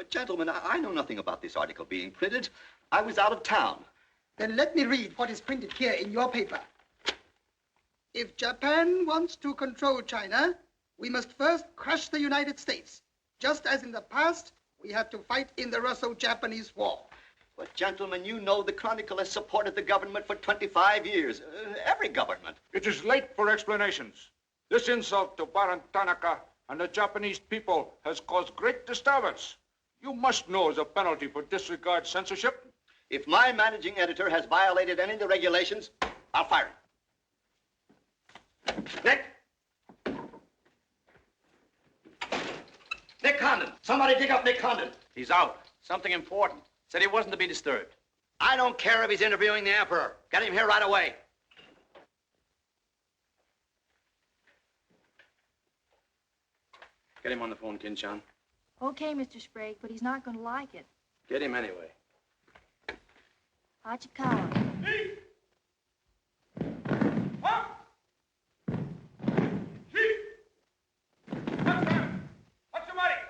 But, gentlemen, I know nothing about this article being printed. I was out of town. Then let me read what is printed here in your paper. If Japan wants to control China, we must first crush the United States. Just as in the past, we had to fight in the Russo-Japanese War. But, gentlemen, you know the Chronicle has supported the government for 25 years. Every government. It is late for explanations. This insult to Baron Tanaka and the Japanese people has caused great disturbance. You must know as a penalty for disregard censorship. If my managing editor has violated any of the regulations, I'll fire him. Nick! Nick Condon! Somebody dig up Nick Condon! He's out. Something important. Said he wasn't to be disturbed. I don't care if he's interviewing the Emperor. Get him here right away. Get him on the phone, Kin-chan. Okay, Mr. Sprague, but he's not going to like it. Get him anyway. Hachikawa. What's the matter?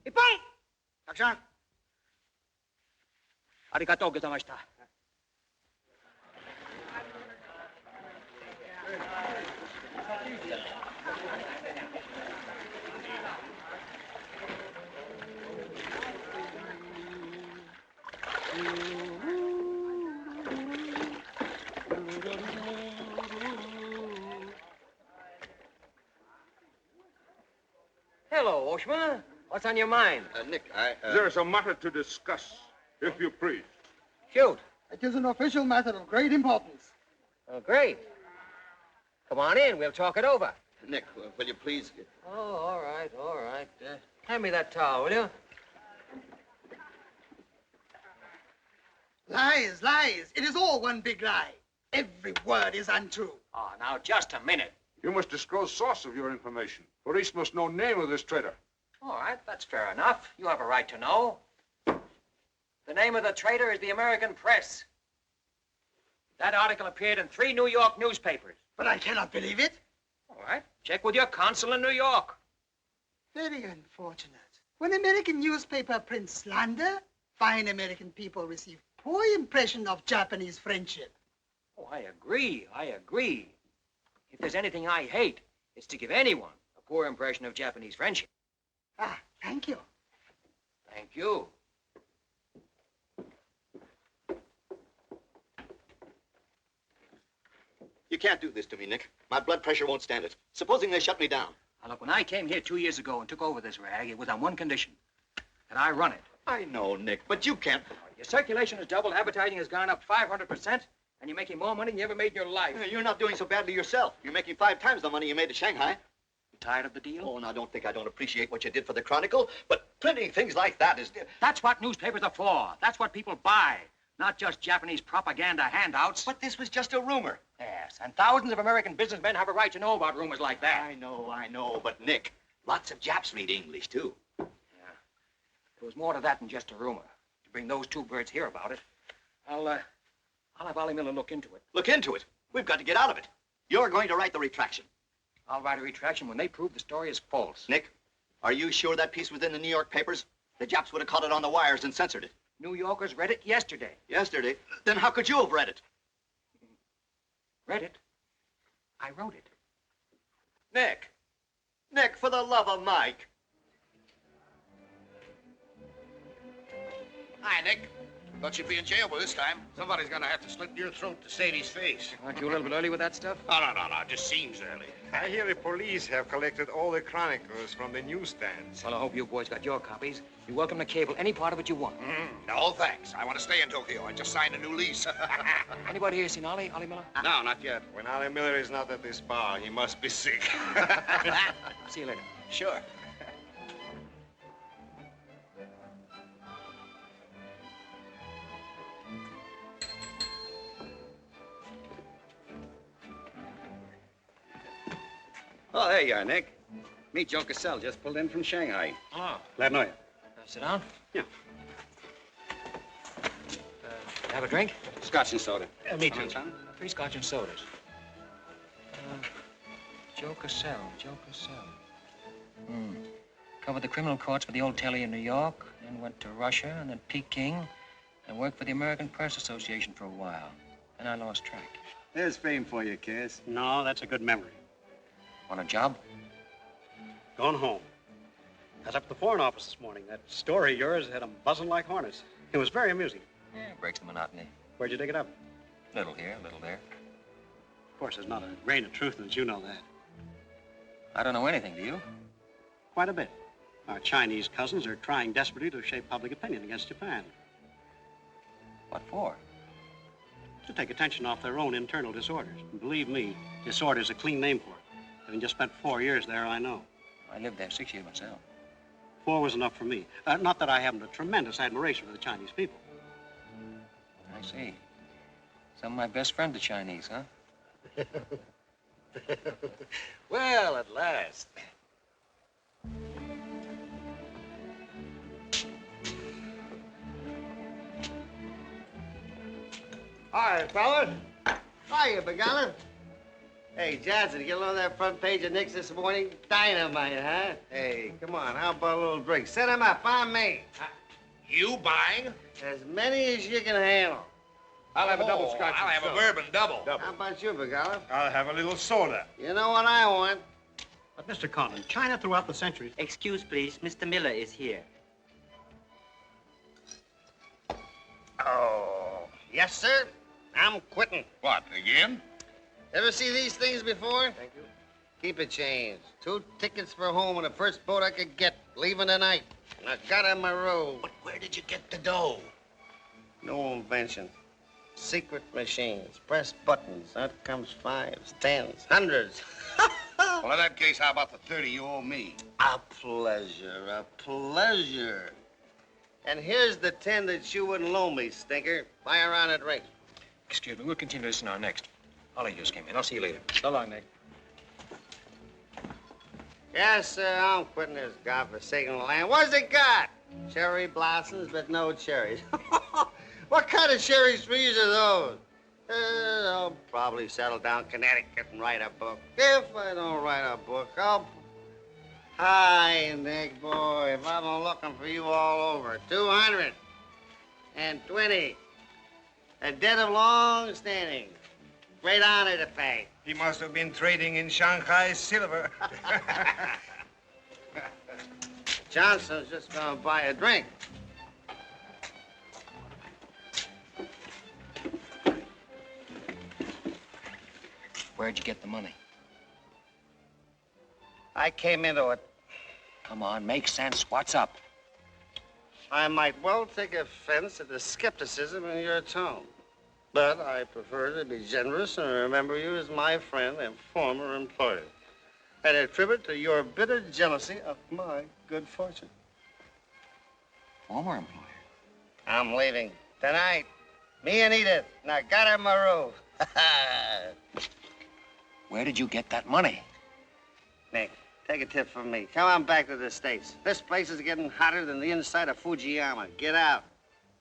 Ippon! たくさんありがとうございました。Hello, Oshma. What's on your mind? Nick, There's a matter to discuss, if you please. Shoot. It is an official matter of great importance. Oh, great. Come on in. We'll talk it over. Nick, will you please... Oh, all right, all right. Hand me that towel, will you? Lies, lies. It is all one big lie. Every word is untrue. Oh, now, just a minute. You must disclose source of your information. Police must know name of this traitor. All right, that's fair enough. You have a right to know. The name of the traitor is the American press. That article appeared in 3 New York newspapers. But I cannot believe it. All right, check with your consul in New York. Very unfortunate. When American newspaper prints slander, fine American people receive poor impression of Japanese friendship. Oh, I agree, I agree. If there's anything I hate, it's to give anyone a poor impression of Japanese friendship. Ah, thank you. Thank you. You can't do this to me, Nick. My blood pressure won't stand it. Supposing they shut me down. Now, look, when I came here 2 years ago and took over this rag, it was on one condition, that I run it. I know, Nick, but you can't... Your circulation has doubled, advertising has gone up 500%, and you're making more money than you ever made in your life. You're not doing so badly yourself. You're making 5 times the money you made at Shanghai. You tired of the deal? Oh, now, don't think I don't appreciate what you did for the Chronicle, but printing things like that is... That's what newspapers are for. That's what people buy. Not just Japanese propaganda handouts. But this was just a rumor. Yes, and thousands of American businessmen have a right to know about rumors like that. I know, but Nick, lots of Japs read English, too. Yeah. There was more to that than just a rumor. To bring those 2 birds here about it, I'll have Ollie Miller look into it. Look into it. We've got to get out of it. You're going to write the retraction. I'll write a retraction when they prove the story is false. Nick, are you sure that piece was in the New York papers? The Japs would have caught it on the wires and censored it. New Yorkers read it yesterday. Yesterday? Then how could you have read it? Read it? I wrote it. Nick, for the love of Mike. Hi, Nick. Thought you'd be in jail by this time. Somebody's gonna have to slit your throat to save his face. Aren't you a little bit early with that stuff? No. Just seems early. I hear the police have collected all the chronicles from the newsstands. Well, I hope you boys got your copies. You're welcome to cable any part of it you want. No, thanks. I want to stay in Tokyo. I just signed a new lease. Anybody here seen Ollie Miller? No, not yet. When Ollie Miller is not at this bar, he must be sick. See you later. Sure. Oh, there you are, Nick. Meet Joe Cassell, just pulled in from Shanghai. Oh. Glad to know you. Sit down. Yeah. Have a drink? Scotch and soda. Me too. Son? 3 scotch and sodas. Joe Cassell. Covered the criminal courts for the old telly in New York, then went to Russia and then Peking, and worked for the American Press Association for a while. Then I lost track. There's fame for you, Cass. No, that's a good memory. Want a job? Gone home. I was up at the Foreign Office this morning. That story of yours had them buzzing like hornets. It was very amusing. Yeah, it breaks the monotony. Where'd you dig it up? Little here, little there. Of course, there's not a grain of truth in it. You know that. I don't know anything, do you? Quite a bit. Our Chinese cousins are trying desperately to shape public opinion against Japan. What for? To take attention off their own internal disorders. And believe me, disorder's a clean name for it. Having just spent 4 years there, I know. I lived there 6 years myself. 4 was enough for me. Not that I haven't a tremendous admiration for the Chinese people. I see. Some of my best friends are Chinese, huh? Well, at last. Hi, fellas. Hiya, Big Island. Hey, Johnson, you get along that front page of Nick's this morning? Dynamite, huh? Hey, come on, how about a little drink? Set 'em up on me. You buying? As many as you can handle. I'll have a double scotch. I'll have a bourbon double. How about you, Big Island? I'll have a little soda. You know what I want? But, Mr. Condon, China throughout the centuries... Excuse, please. Mr. Miller is here. Oh, yes, sir. I'm quitting. What, again? Ever see these things before? Thank you. Keep it changed. 2 tickets for home on the first boat I could get, leaving tonight. I got on my road. But where did you get the dough? No invention. Secret machines. Press buttons. Out comes 5s, 10s, 100s. Well, in that case, how about the 30 you owe me? A pleasure, a pleasure. And here's the 10 that you wouldn't loan me, stinker. Buy her on a drink. Excuse me, we'll continue this in our next. Ollie just came in. I'll see you later. So long, Nick. Yes, sir, I'm quitting this godforsaken land. What's it got? Cherry blossoms, but no cherries. What kind of cherry trees are those? I'll probably settle down Connecticut and write a book. If I don't write a book, I'll... Hi, Nick, boy. If I've been looking for you all over. 220. A debt of long standing. Great honor to pay. He must have been trading in Shanghai silver. Johnson's just gonna buy a drink. Where'd you get the money? I came into it. Come on, make sense. What's up? I might well take offense at the skepticism in your tone. But I prefer to be generous and remember you as my friend and former employer. And attribute to your bitter jealousy of my good fortune. Former employer? I'm leaving tonight. Me and Edith. Now got her my robe. Where did you get that money? Nick, take a tip from me. Come on back to the States. This place is getting hotter than the inside of Fujiyama. Get out.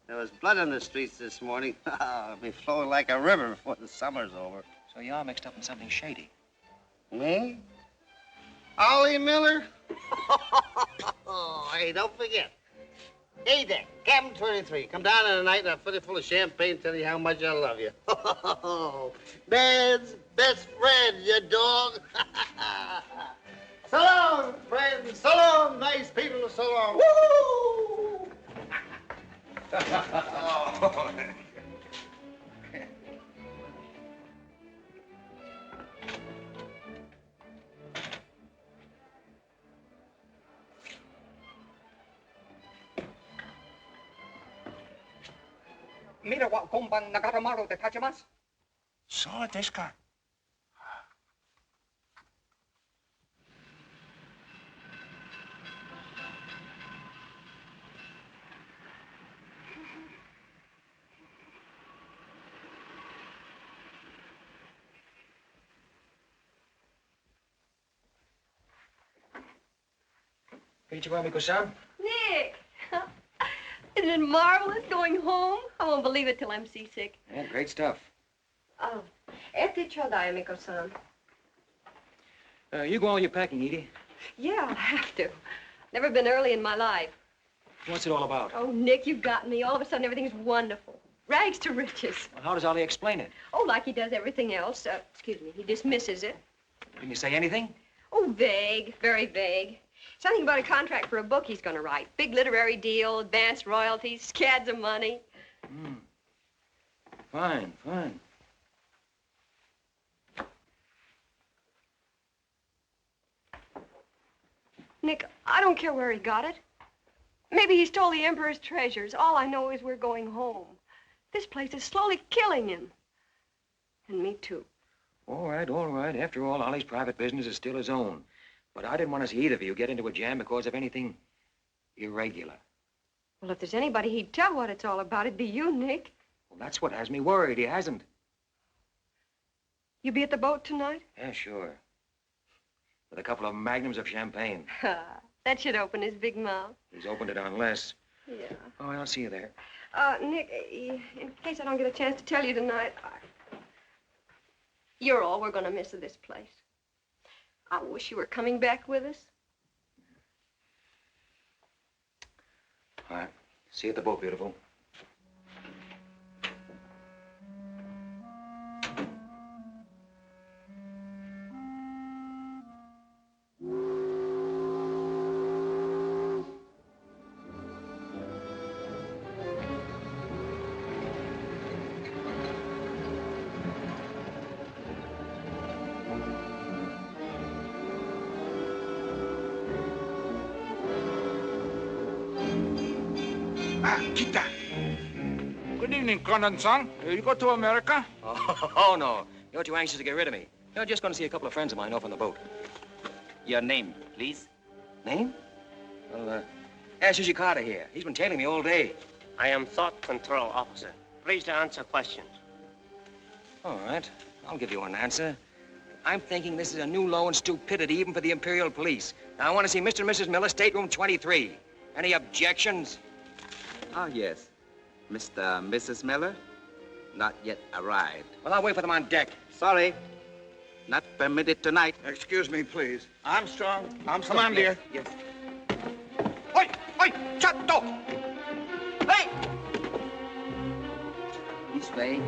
There was blood on the streets this morning. It'll be flowing like a river before the summer's over. So you're mixed up in something shady. Me? Ollie Miller? Hey, don't forget. Hey, Dick, Captain 23. Come down in the night and I'll fill you full of champagne and tell you how much I love you. Man's best friend, you dog. So long, friends. So long, nice people. So long. Woo! Mira wa komban nagaramaru de tachimasu. So desu ka? Konnichiwa, Miko-san. Nick! Isn't it marvelous going home? I won't believe it till I'm seasick. Yeah, great stuff. Oh, ete chodai, Miko-san. You go all your packing, Edie. Yeah, I'll have to. Never been early in my life. What's it all about? Oh, Nick, you've got me. All of a sudden, everything's wonderful. Rags to riches. Well, how does Ollie explain it? Oh, like he does everything else. Excuse me, he dismisses it. Can you say anything? Oh, vague, very vague. Something about a contract for a book he's going to write. Big literary deal, advanced royalties, scads of money. Fine, fine. Nick, I don't care where he got it. Maybe he stole the Emperor's treasures. All I know is we're going home. This place is slowly killing him. And me, too. All right, all right. After all, Ollie's private business is still his own. But I didn't want to see either of you get into a jam because of anything irregular. Well, if there's anybody he'd tell what it's all about, it'd be you, Nick. Well, that's what has me worried. He hasn't. You be at the boat tonight? Yeah, sure. With a couple of magnums of champagne. That should open his big mouth. He's opened it on less. Yeah. Oh, I'll see you there. Nick, in case I don't get a chance to tell you tonight, you're all we're going to miss of this place. I wish you were coming back with us. All right. See you at the boat, beautiful. Kita. Good evening, Condon-san. You go to America? Oh, no. You're too anxious to get rid of me. You're just going to see a couple of friends of mine off on the boat. Your name, please? Name? Well, ask Shishikata here. He's been tailing me all day. I am Thought Control Officer. Please to answer questions. All right. I'll give you an answer. I'm thinking this is a new low in stupidity even for the Imperial Police. Now, I want to see Mr. and Mrs. Miller, stateroom 23. Any objections? Ah, yes. Mr. and Mrs. Miller? Not yet arrived. Well, I'll wait for them on deck. Sorry. Not permitted tonight. Excuse me, please. Armstrong. Come on, dear. Yes. Oi! Oi! Chatto! Hey! This way.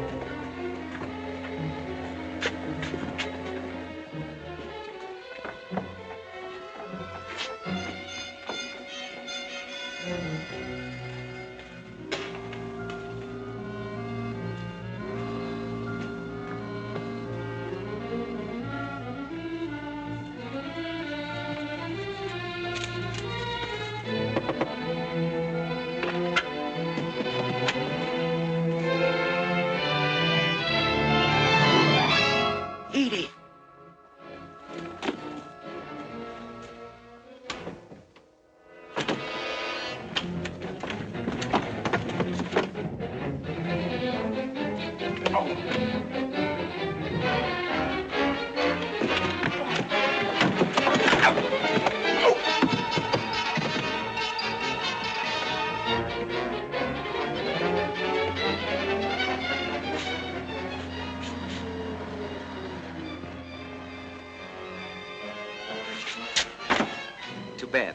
Too bad.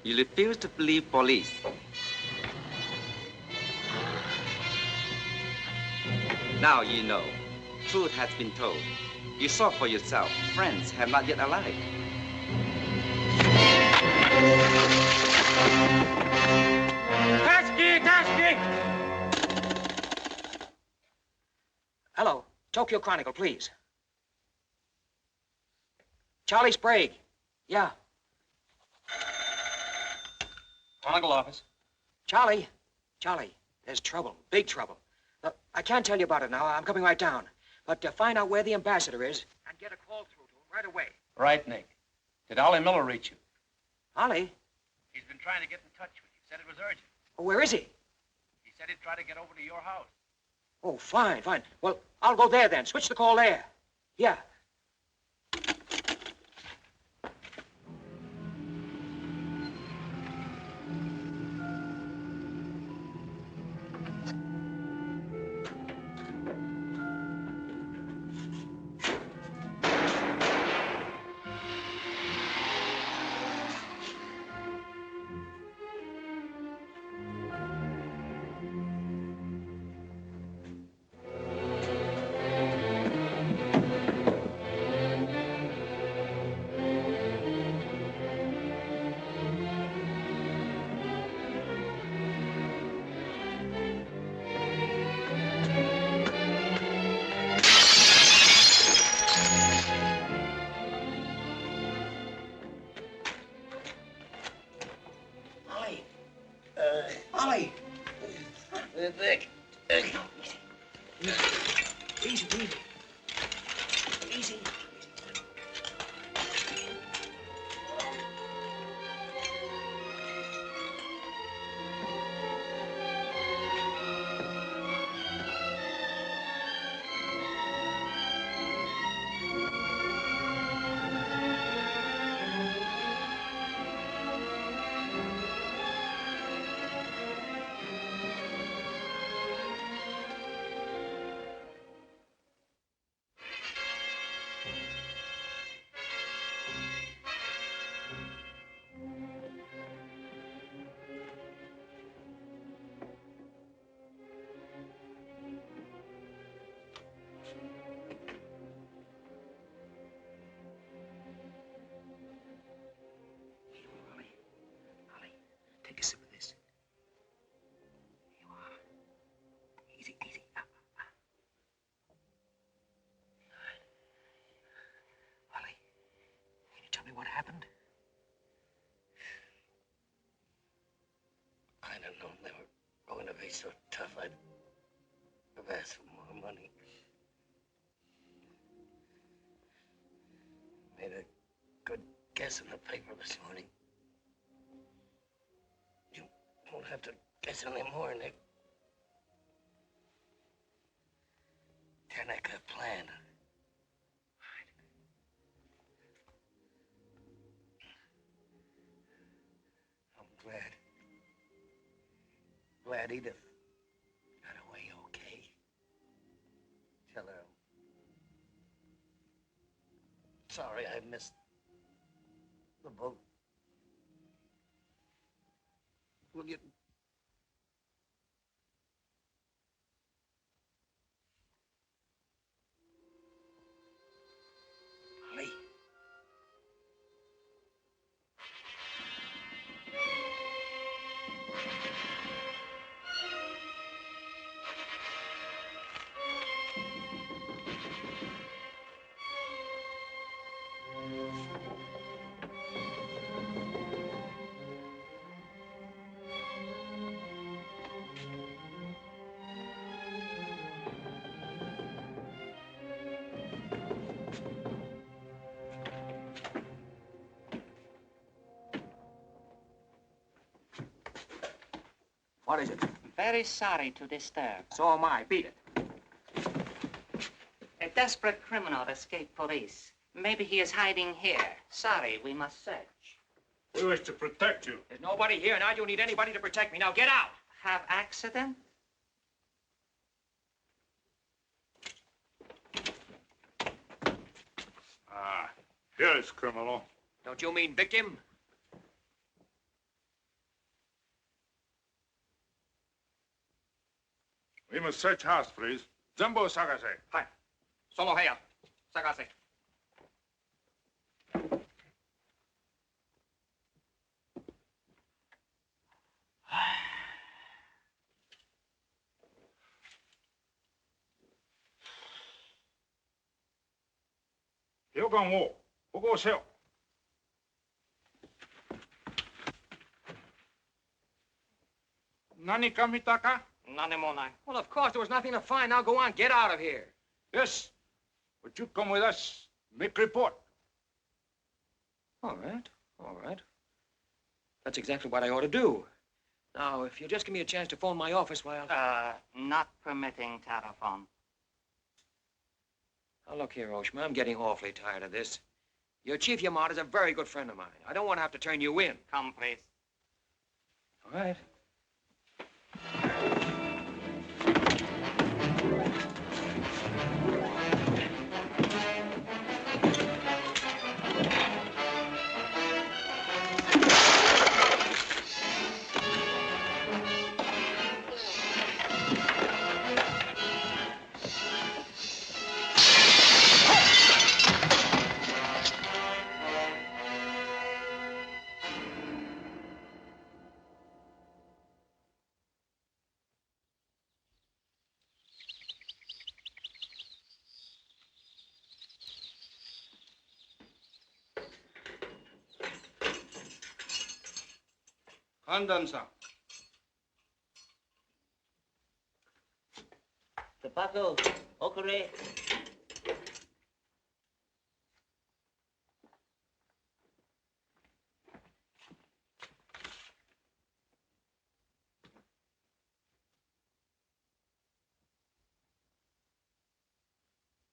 You refuse to believe police. Now you know. Truth has been told. You saw for yourself. Friends have not yet arrived. Tasky! Tasky! Tokyo Chronicle, please. Charlie Sprague. Yeah. Chronicle office. Charlie, there's trouble, big trouble. I can't tell you about it now. I'm coming right down. But find out where the ambassador is and get a call through to him right away. Right, Nick. Did Ollie Miller reach you? Ollie? He's been trying to get in touch with you. Said it was urgent. Oh, where is he? He said he'd try to get over to your house. Oh, fine. Well, I'll go there then. Switch the call there. Yeah. Ollie! Nick. Easy. Take a sip of this. Here you are. Easy. Up. All right. Ollie, can you tell me what happened? I don't know. They were going to be so tough. I'd have asked for more money. Made a good guess in the paper this morning. You won't have to guess anymore, Nick. Tanaka plan. I'm glad Edith got away okay. Tell her I'm sorry I missed the boat. Will you? Ollie. What is it? Very sorry to disturb. So am I. Beat it. A desperate criminal escaped police. Maybe he is hiding here. Sorry, we must search. We wish to protect you. There's nobody here, and I don't need anybody to protect me. Now get out. Have accident? Ah, here is criminal. Don't you mean victim? We must search house, please. Jumbo Sagase. Hi. Solo heya. Sagase. 書簡を保護せよ。何か見たか? Well, of course, there was nothing to find. Now go on, get out of here. Yes, but you come with us. Make report. All right, all right. That's exactly what I ought to do. Now, if you just give me a chance to phone my office while... Not permitting telephone. Now, look here, Oshma, I'm getting awfully tired of this. Your Chief Yamada's a very good friend of mine. I don't want to have to turn you in. Come, please. All right. Condon-san. Tobacco, okure.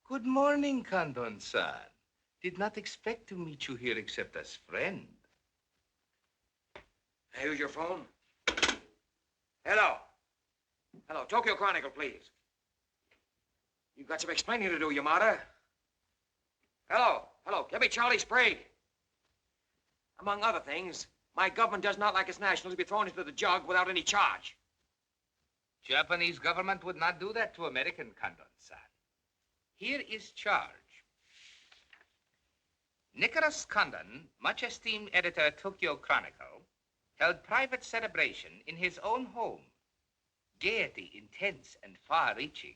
Good morning, Condon-san. Did not expect to meet you here except as friend. Here's your phone. Hello. Hello, Tokyo Chronicle, please. You've got some explaining to do, Yamada. Hello, hello, give me Charlie Sprague. Among other things, my government does not like its nationals to be thrown into the jug without any charge. Japanese government would not do that to American, Condon-san. Here is charge. Nicholas Condon, much esteemed editor Tokyo Chronicle, held private celebration in his own home. Gaiety intense and far-reaching,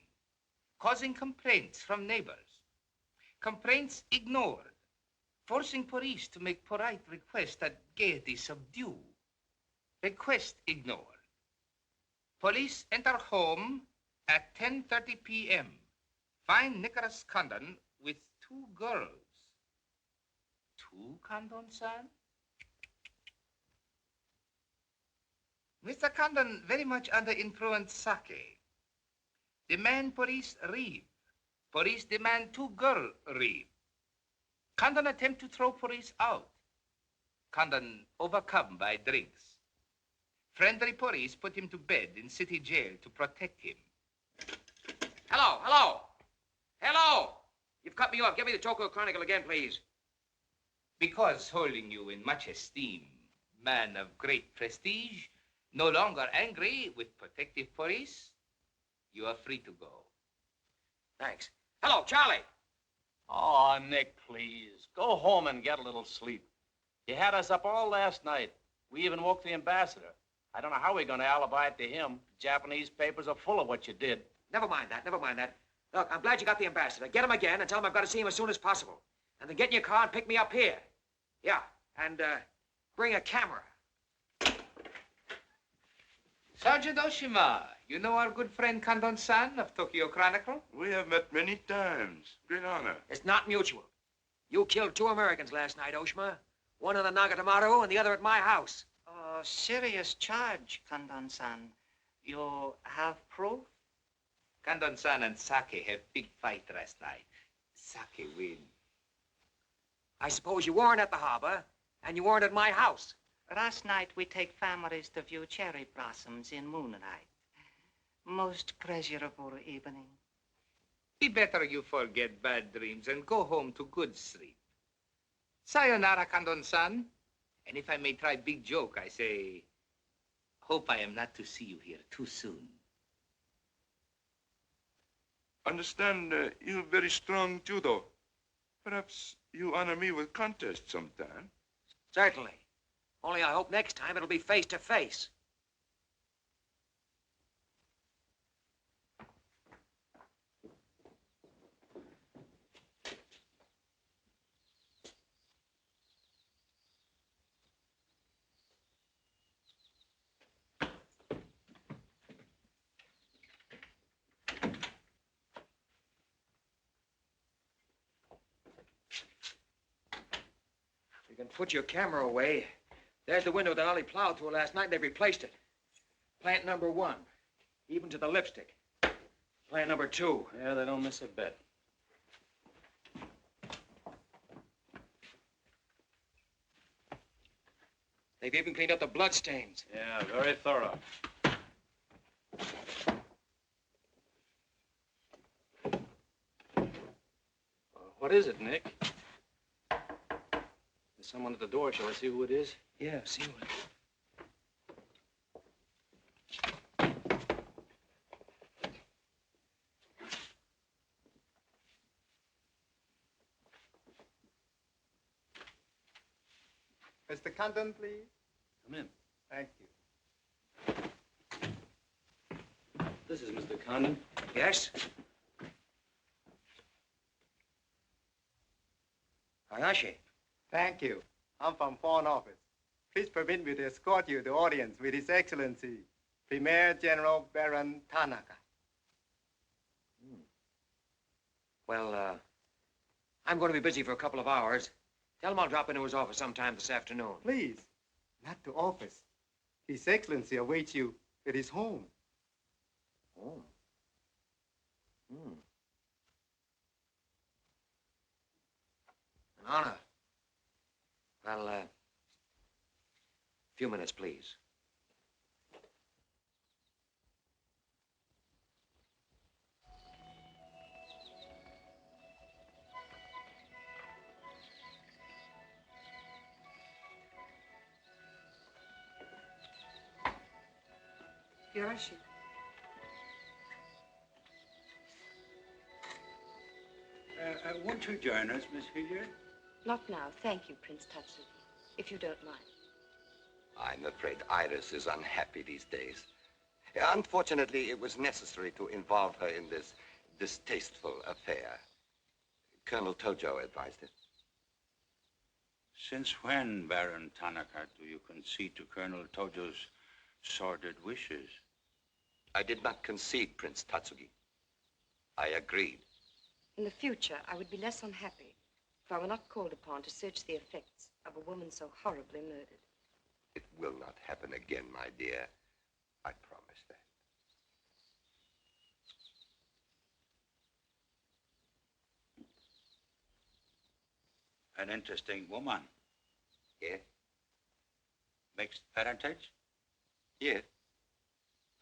causing complaints from neighbors. Complaints ignored, forcing police to make polite requests that gaiety subdue. Request ignored. Police enter home at 10:30 p.m. Find Nicholas Condon with 2 girls. 2, Condon-san? Mr. Condon very much under influence sake. Demand police reeve. Police demand 2 girl reeve. Condon attempt to throw police out. Condon overcome by drinks. Friendly police put him to bed in city jail to protect him. Hello, hello. Hello. You've cut me off. Give me the Tokyo Chronicle again, please. Because holding you in much esteem, man of great prestige, no longer angry with protective police, you are free to go. Thanks. Hello, Charlie. Oh, Nick, please. Go home and get a little sleep. You had us up all last night. We even woke the ambassador. I don't know how we're going to alibi it to him. Japanese papers are full of what you did. Never mind that, never mind that. Look, I'm glad you got the ambassador. Get him again and tell him I've got to see him as soon as possible. And then get in your car and pick me up here. Yeah, and bring a camera. Sergeant Oshima, you know our good friend Condon-san of Tokyo Chronicle? We have met many times. Great honor. It's not mutual. You killed 2 Americans last night, Oshima. One in the Nagatomaru and the other at my house. Oh, serious charge, Condon-san. You have proof? Condon-san and Sake have big fight last night. Sake win. I suppose you weren't at the harbor, and you weren't at my house. Last night we take families to view cherry blossoms in moonlight. Most pleasurable evening. Be better you forget bad dreams and go home to good sleep. Sayonara, Condon-san. And if I may try big joke, I say, hope I am not to see you here too soon. Understand you're very strong judo. Perhaps you honor me with contest sometime. Certainly. Only I hope next time it'll be face to face. put your camera away. There's the window that Ollie plowed through last night, and they've replaced it. Plant number 1, even to the lipstick. Plant number 2. Yeah, they don't miss a bit. They've even cleaned up the blood stains. Yeah, very thorough. What is it, Nick? There's someone at the door. Shall I see who it is? Yeah, see what. Mr. Condon, please. Come in. Thank you. This is Mr. Condon. Yes? Hayashi. Thank you. I'm from Foreign Office. Please permit me to escort you to the audience with His Excellency, Premier General Baron Tanaka. Well, I'm going to be busy for a couple of hours. Tell him I'll drop into his office sometime this afternoon. Please, not to office. His Excellency awaits you at his home. Home? An honor. Well, a few minutes, please. Yoshi. Won't you join us, Miss Hilliard? Not now. Thank you, Prince Tatsuki, if you don't mind. I'm afraid Iris is unhappy these days. Unfortunately, it was necessary to involve her in this distasteful affair. Colonel Tojo advised it. Since when, Baron Tanaka, do you concede to Colonel Tojo's sordid wishes? I did not concede, Prince Tatsugi. I agreed. In the future, I would be less unhappy if I were not called upon to search the effects of a woman so horribly murdered. It will not happen again, my dear. I promise that. An interesting woman. Yes? Mixed parentage? Yes.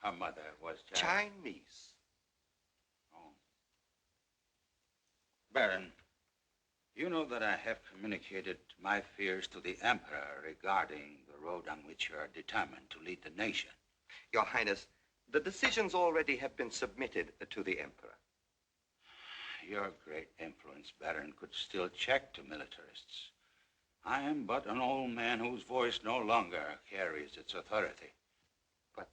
Her mother was Chinese. Oh. Baron, you know that I have communicated my fears to the Emperor regarding the road on which you are determined to lead the nation. Your Highness, the decisions already have been submitted to the Emperor. Your great influence, Baron, could still check to militarists. I am but an old man whose voice no longer carries its authority. But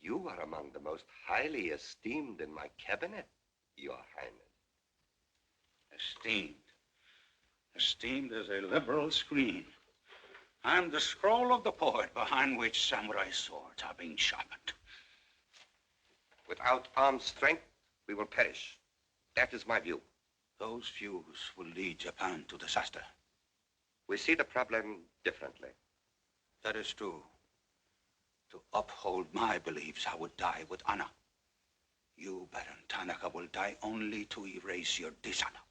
you are among the most highly esteemed in my cabinet, Your Highness. Esteemed. Esteemed as a liberal screen. I'm the scroll of the poet behind which samurai swords are being sharpened. Without armed strength, we will perish. That is my view. Those views will lead Japan to disaster. We see the problem differently. That is true. To uphold my beliefs, I would die with honor. You, Baron Tanaka, will die only to erase your dishonor.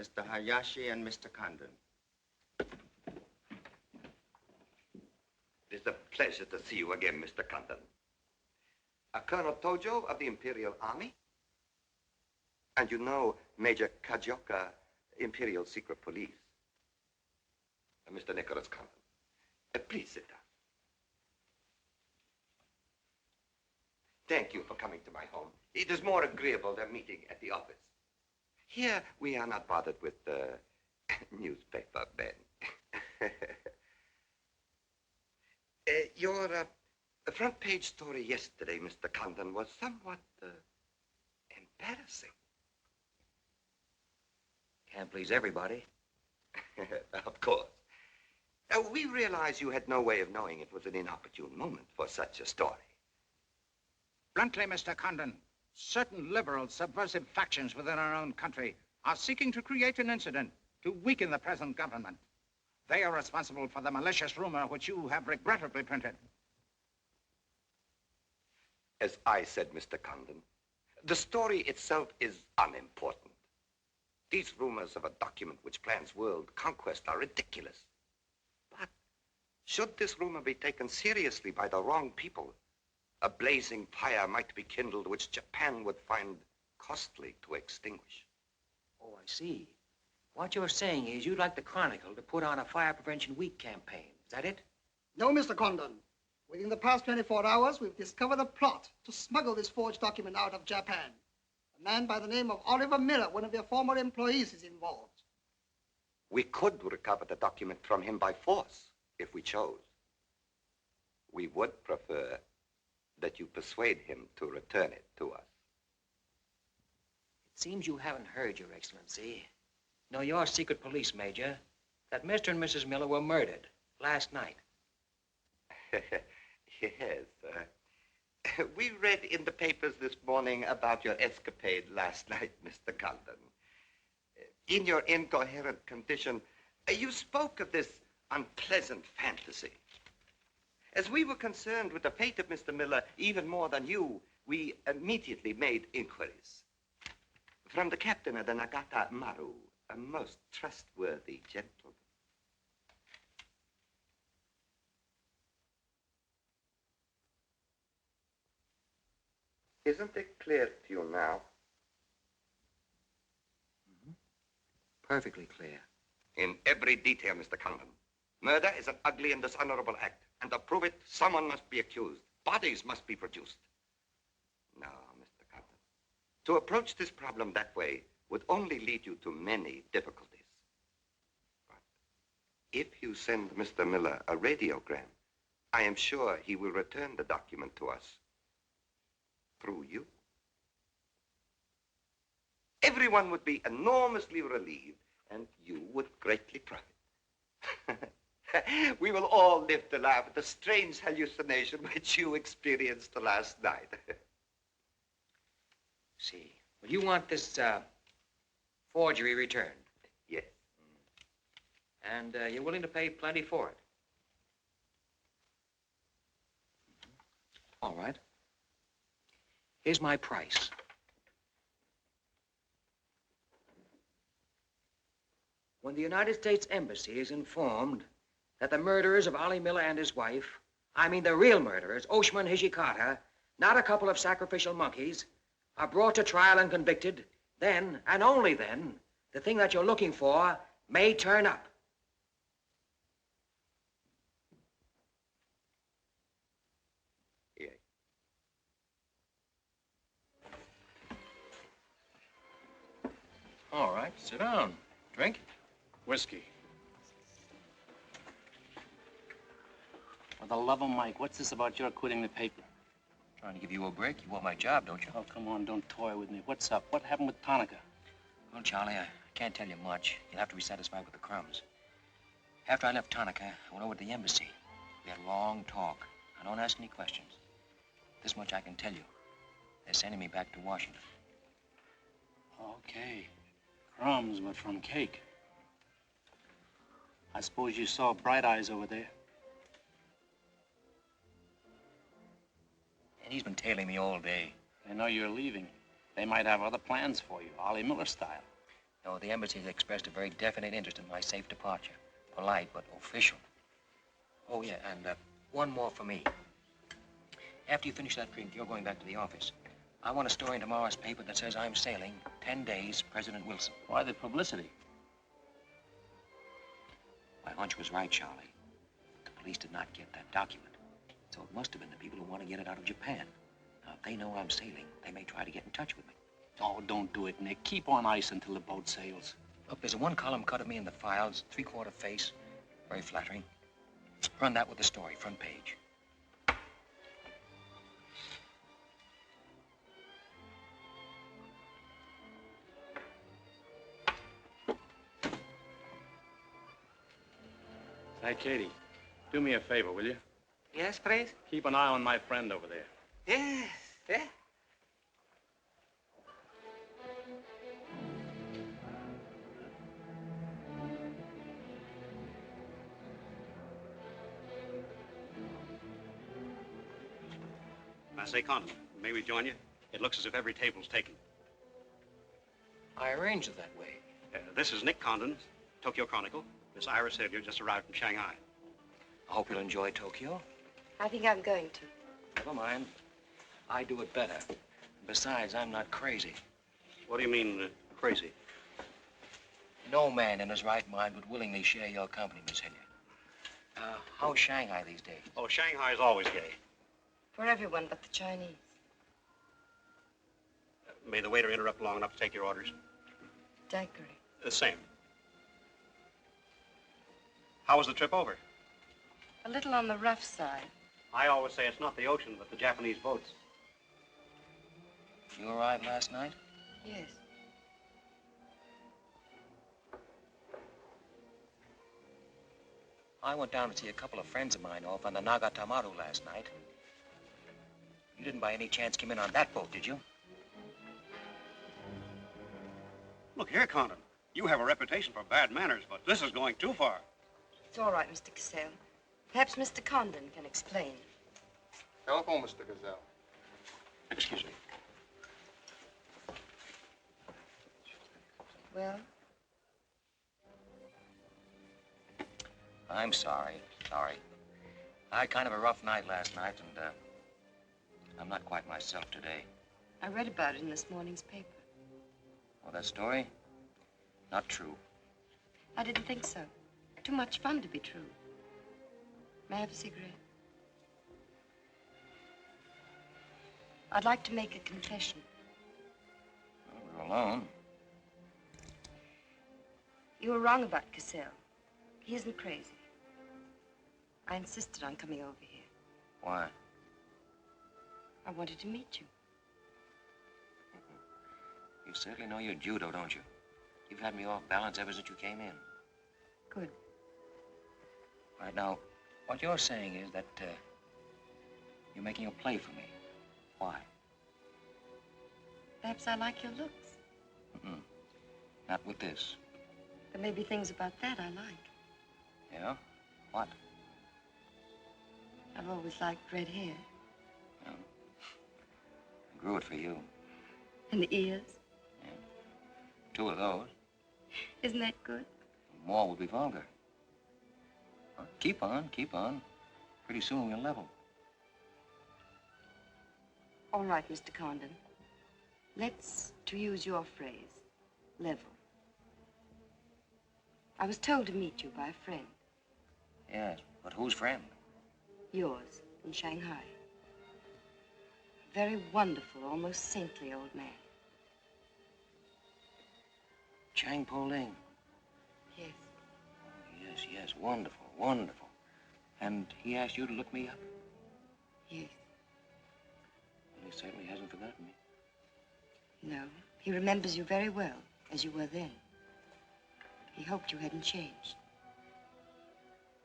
Mr. Hayashi and Mr. Condon. It is a pleasure to see you again, Mr. Condon. Colonel Tojo of the Imperial Army. And you know Major Kajioka, Imperial Secret Police. Mr. Nicholas Condon. Please sit down. Thank you for coming to my home. It is more agreeable than meeting at the office. Here, we are not bothered with newspaper men. Your front page story yesterday, Mr. Condon, was somewhat embarrassing. Can't please everybody. Of course. We realize you had no way of knowing it was an inopportune moment for such a story. Bluntly, Mr. Condon, certain liberal subversive factions within our own country are seeking to create an incident to weaken the present government. They are responsible for the malicious rumor which you have regrettably printed. As I said, Mr. Condon, the story itself is unimportant. These rumors of a document which plans world conquest are ridiculous. But should this rumor be taken seriously by the wrong people, a blazing fire might be kindled which Japan would find costly to extinguish. Oh, I see. What you're saying is you'd like the Chronicle to put on a fire prevention week campaign. Is that it? No, Mr. Condon. Within the past 24 hours, we've discovered a plot to smuggle this forged document out of Japan. A man by the name of Oliver Miller, one of your former employees, is involved. We could recover the document from him by force, if we chose. We would prefer that you persuade him to return it to us. It seems you haven't heard, Your Excellency. No, your secret police, Major, that Mr. and Mrs. Miller were murdered last night. Yes, we read in the papers this morning about your escapade last night, Mr. Condon. In your incoherent condition, you spoke of this unpleasant fantasy. As we were concerned with the fate of Mr. Miller even more than you, we immediately made inquiries. From the captain of the Nagata Maru, a most trustworthy gentleman. Isn't it clear to you now? Perfectly clear. In every detail, Mr. Condon. Murder is an ugly and dishonorable act, and to prove it, someone must be accused. Bodies must be produced. No, Mr. Condon. To approach this problem that way would only lead you to many difficulties. But if you send Mr. Miller a radiogram, I am sure he will return the document to us through you. Everyone would be enormously relieved, and you would greatly profit. We will all live to laugh at the strange hallucination which you experienced last night. See. Well, you want this forgery returned? Yes. And you're willing to pay plenty for it? All right. Here's my price. When the United States Embassy is informed that the murderers of Ollie Miller and his wife, I mean the real murderers, Oshima and Hijikata, not a couple of sacrificial monkeys, are brought to trial and convicted, then, and only then, the thing that you're looking for may turn up. Yes. All right, sit down. Drink? Whiskey. For the love of Mike, what's this about your quitting the paper? Trying to give you a break. You want my job, don't you? Oh, come on, don't toy with me. What's up? What happened with Tonica? Well, Charlie, I can't tell you much. You'll have to be satisfied with the crumbs. After I left Tonica, I went over to the embassy. We had a long talk. I don't ask any questions. This much I can tell you. They're sending me back to Washington. Okay. Crumbs, but from cake. I suppose you saw Bright Eyes over there. And he's been tailing me all day. They know you're leaving. They might have other plans for you, Ollie Miller style. No, the embassy has expressed a very definite interest in my safe departure. Polite, but official. Oh, yeah, and one more for me. After you finish that drink, you're going back to the office. I want a story in tomorrow's paper that says I'm sailing 10 days, President Wilson. Why the publicity? My hunch was right, Charlie. The police did not get that document. So it must have been the people who want to get it out of Japan. Now, if they know I'm sailing, they may try to get in touch with me. Oh, don't do it, Nick. Keep on ice until the boat sails. Look, there's a one-column cut of me in the files, 3/4 face. Very flattering. Run that with the story, front page. Hey, Katie, do me a favor, will you? Yes, please? Keep an eye on my friend over there. Yes, yeah. I say, Condon, may we join you? It looks as if every table's taken. I arranged it that way. This is Nick Condon, Tokyo Chronicle. Miss Iris Hilliard just arrived from Shanghai. I hope you'll enjoy Tokyo. I think I'm going to. Never mind. I do it better. Besides, I'm not crazy. What do you mean, crazy? No man in his right mind would willingly share your company, Miss Hilliard. How's Shanghai these days? Oh, Shanghai is always gay. For everyone but the Chinese. May the waiter interrupt long enough to take your orders? Daiquiri. The same. How was the trip over? A little on the rough side. I always say it's not the ocean, but the Japanese boats. You arrived last night? Yes. I went down to see a couple of friends of mine off on the Nagatamaru last night. You didn't by any chance come in on that boat, did you? Look here, Condon. You have a reputation for bad manners, but this is going too far. It's all right, Mr. Cassell. Perhaps Mr. Condon can explain. Telephone, Mr. Gazelle. Excuse me. Well? I'm sorry. I had kind of a rough night last night, and I'm not quite myself today. I read about it in this morning's paper. Oh, that story? Not true. I didn't think so. Too much fun to be true. May I have a cigarette? I'd like to make a confession. Well, we're alone. You were wrong about Cassell. He isn't crazy. I insisted on coming over here. Why? I wanted to meet you. You certainly know your judo, don't you? You've had me off balance ever since you came in. Good. Right now, what you're saying is that you're making a play for me. Why? Perhaps I like your looks. Mm-mm. Not with this. There may be things about that I like. Yeah? What? I've always liked red hair. Yeah. I grew it for you. And the ears. Yeah. 2 of those. Isn't that good? More would be vulgar. Well, keep on. Pretty soon we'll level. All right, Mr. Condon. Let's, to use your phrase, level. I was told to meet you by a friend. Yes, but whose friend? Yours, in Shanghai. A very wonderful, almost saintly old man. Chang Po Ling. Yes. Yes, wonderful. And he asked you to look me up? Yes. Well, he certainly hasn't forgotten me. No, he remembers you very well, as you were then. He hoped you hadn't changed.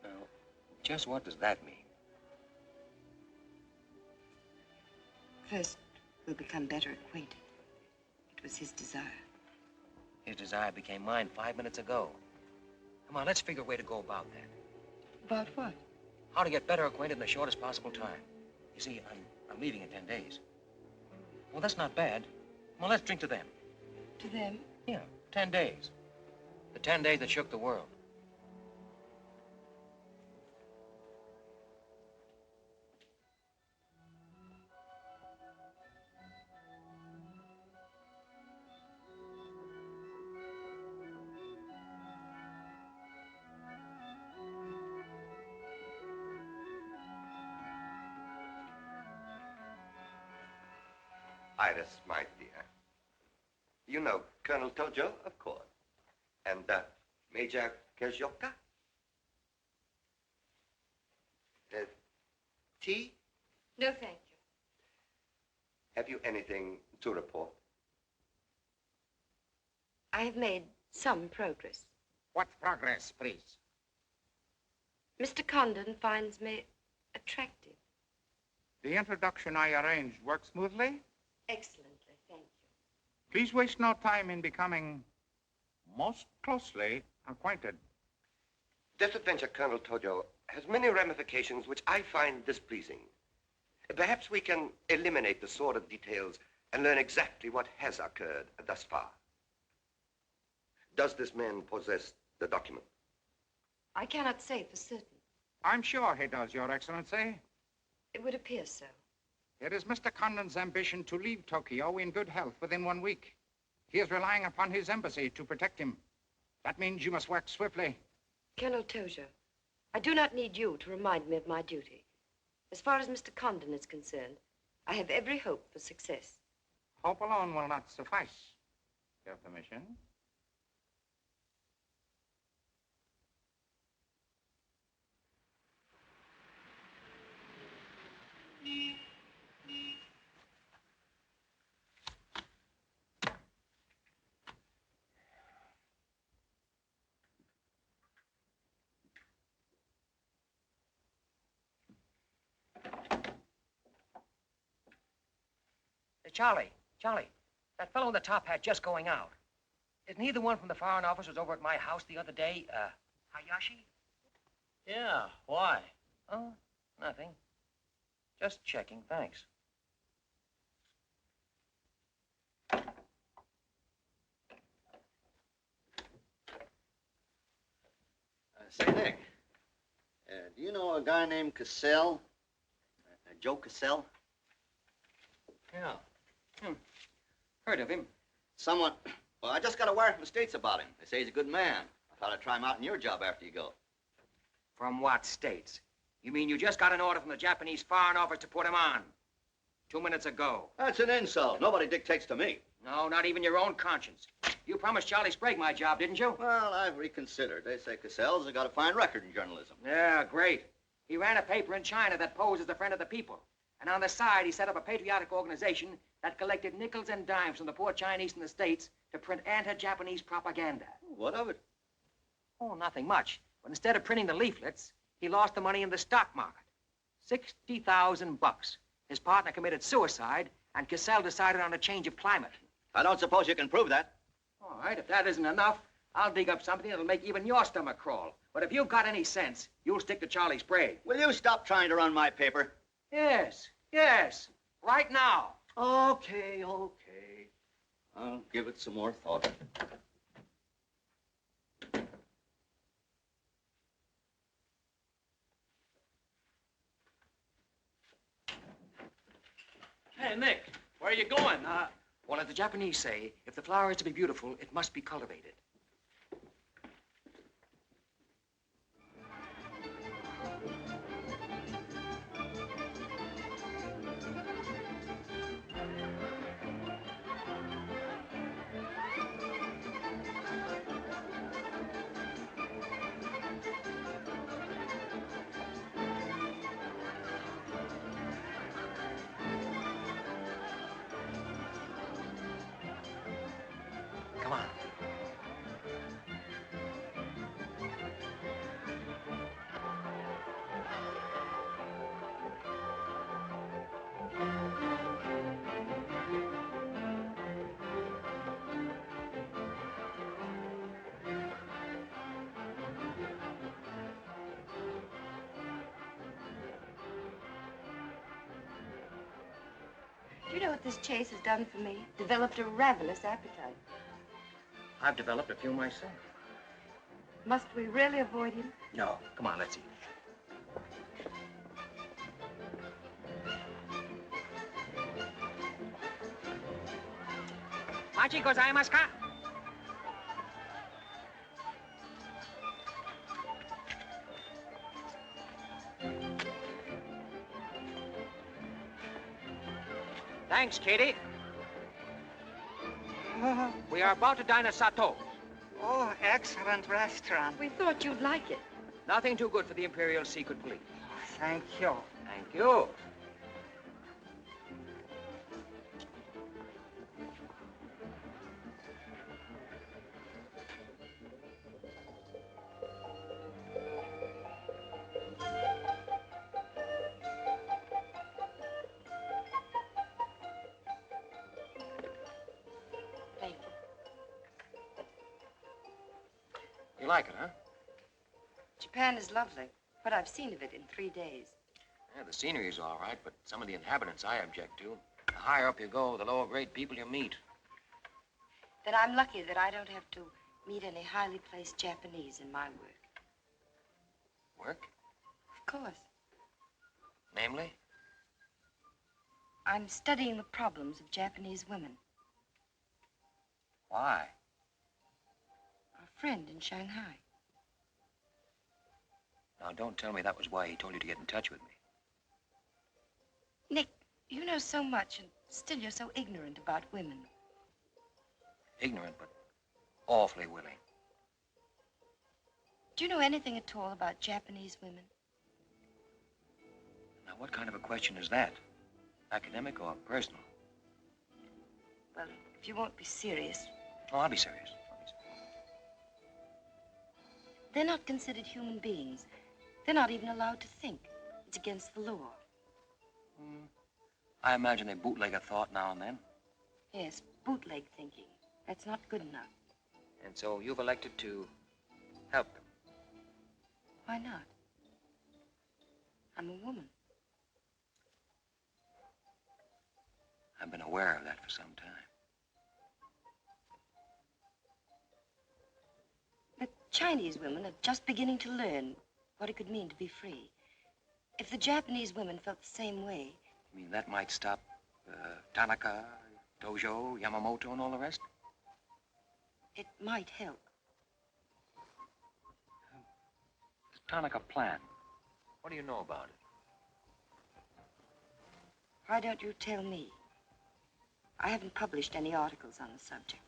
Now, just what does that mean? First, we'll become better acquainted. It was his desire. His desire became mine 5 minutes ago. Come on, let's figure a way to go about that. About what? How to get better acquainted in the shortest possible time. You see, I'm leaving in 10 days. Well, that's not bad. Well, let's drink to them. To them? Yeah, 10 days. The 10 days that shook the world. Iris, my dear. You know Colonel Tojo, of course. And Major Kajioka. Tea? No, thank you. Have you anything to report? I have made some progress. What progress, please? Mr. Condon finds me attractive. The introduction I arranged worked smoothly? Excellently, thank you. Please waste no time in becoming most closely acquainted. This adventure, Colonel Tojo, has many ramifications which I find displeasing. Perhaps we can eliminate the sordid details and learn exactly what has occurred thus far. Does this man possess the document? I cannot say for certain. I'm sure he does, Your Excellency. It would appear so. It is Mr. Condon's ambition to leave Tokyo in good health within 1 week. He is relying upon his embassy to protect him. That means you must work swiftly. Colonel Tojo, I do not need you to remind me of my duty. As far as Mr. Condon is concerned, I have every hope for success. Hope alone will not suffice. Your permission? Charlie, that fellow in the top hat just going out. Isn't he the one from the Foreign Office who was over at my house the other day? Hayashi? Yeah, why? Oh, nothing. Just checking, thanks. Say, Nick, do you know a guy named Cassell? Joe Cassell? Yeah. Heard of him. Well, I just got a wire from the States about him. They say he's a good man. I thought I'd try him out in your job after you go. From what states? You mean you just got an order from the Japanese Foreign Office to put him on? 2 minutes ago. That's an insult. Nobody dictates to me. No, not even your own conscience. You promised Charlie Sprague my job, didn't you? Well, I've reconsidered. They say Cassell's got a fine record in journalism. Yeah, great. He ran a paper in China that posed as a friend of the people. And on the side, he set up a patriotic organization that collected nickels and dimes from the poor Chinese in the States to print anti-Japanese propaganda. What of it? Oh, nothing much. But instead of printing the leaflets, he lost the money in the stock market. $60,000. His partner committed suicide, and Cassell decided on a change of climate. I don't suppose you can prove that. All right, if that isn't enough, I'll dig up something that'll make even your stomach crawl. But if you've got any sense, you'll stick to Charlie Sprague. Will you stop trying to run my paper? Yes. Right now. Okay. I'll give it some more thought. Hey, Nick, where are you going? Well, as the Japanese say, if the flower is to be beautiful, it must be cultivated. Come on. Do you know what this chase has done for me? Developed a ravenous appetite. I've developed a few myself. Must we really avoid him? No, come on, let's eat. Machi gozaimasu ka? Thanks, Katie. We are about to dine at Sato's. Oh, excellent restaurant. We thought you'd like it. Nothing too good for the Imperial Secret Police. Thank you. Thank you. You like it, huh? Japan is lovely. What I've seen of it in 3 days. Yeah, the scenery's all right, but some of the inhabitants I object to. The higher up you go, the lower grade people you meet. Then I'm lucky that I don't have to meet any highly placed Japanese in my work. Work? Of course. Namely? I'm studying the problems of Japanese women. Why? A friend in Shanghai. Now, don't tell me that was why he told you to get in touch with me. Nick, you know so much, and still you're so ignorant about women. Ignorant, but awfully willing. Do you know anything at all about Japanese women? Now, what kind of a question is that? Academic or personal? Well, if you won't be serious. Oh, I'll be serious. They're not considered human beings. They're not even allowed to think. It's against the law. I imagine they bootleg a thought now and then. Yes, bootleg thinking. That's not good enough. And so you've elected to help them. Why not? I'm a woman. I've been aware of that for some time. The Chinese women are just beginning to learn what it could mean to be free. If the Japanese women felt the same way... You mean that might stop Tanaka, Tojo, Yamamoto, and all the rest? it might help. The Tanaka plan. What do you know about it? Why don't you tell me? I haven't published any articles on the subject.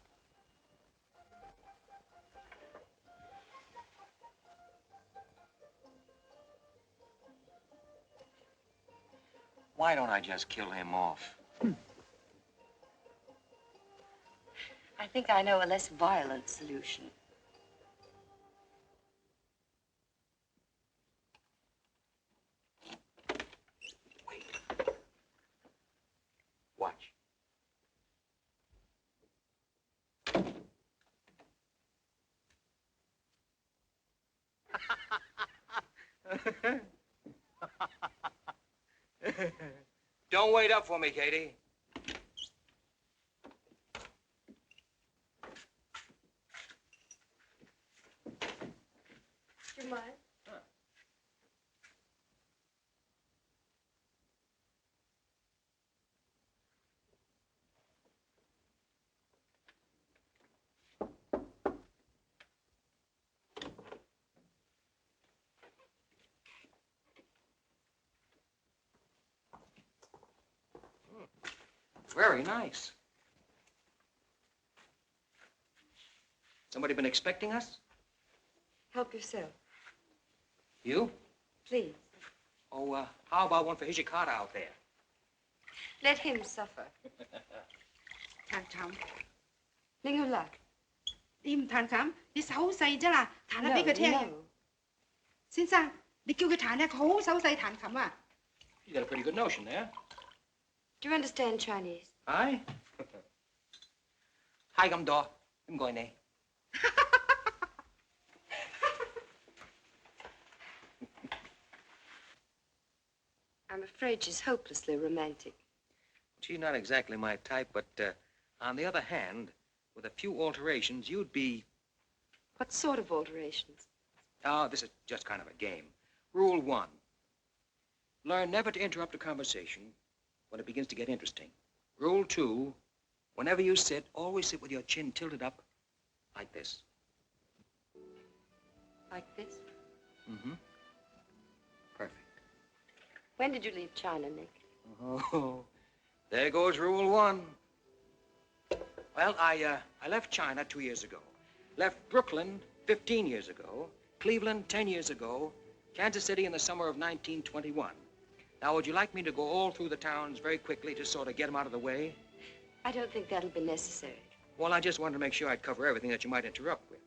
Why don't I just kill him off? I think I know a less violent solution. Watch. Don't wait up for me, Katie. Do you mind? Very nice. Somebody been expecting us? Help yourself, You? please. Oh, how about one for Hijikata out there? Let him suffer. Thằng Trọng, Linh Hula. im thằng Trọng, đi xấu xay chứ là thằng nó biết cái thế. Xin sang, đi kêu cái thằng này khổ xấu xay thằng Trọng à. You got a pretty good notion there. Do you understand Chinese? Aye. Hi, gum door. I'm going there. I'm afraid she's hopelessly romantic. She's not exactly my type, but on the other hand, with a few alterations, you'd be... What sort of alterations? Oh, this is just kind of a game. Rule 1. Learn never to interrupt a conversation when it begins to get interesting. Rule 2. Whenever you sit, always sit with your chin tilted up like this. Like this? Mm-hmm. Perfect. When did you leave China, Nick? Oh, there goes Rule 1. Well, I left China 2 years ago. Left Brooklyn 15 years ago. Cleveland 10 years ago. Kansas City in the summer of 1921. Now, would you like me to go all through the towns very quickly to sort of get them out of the way? I don't think that'll be necessary. Well, I just wanted to make sure I'd cover everything that you might interrupt with.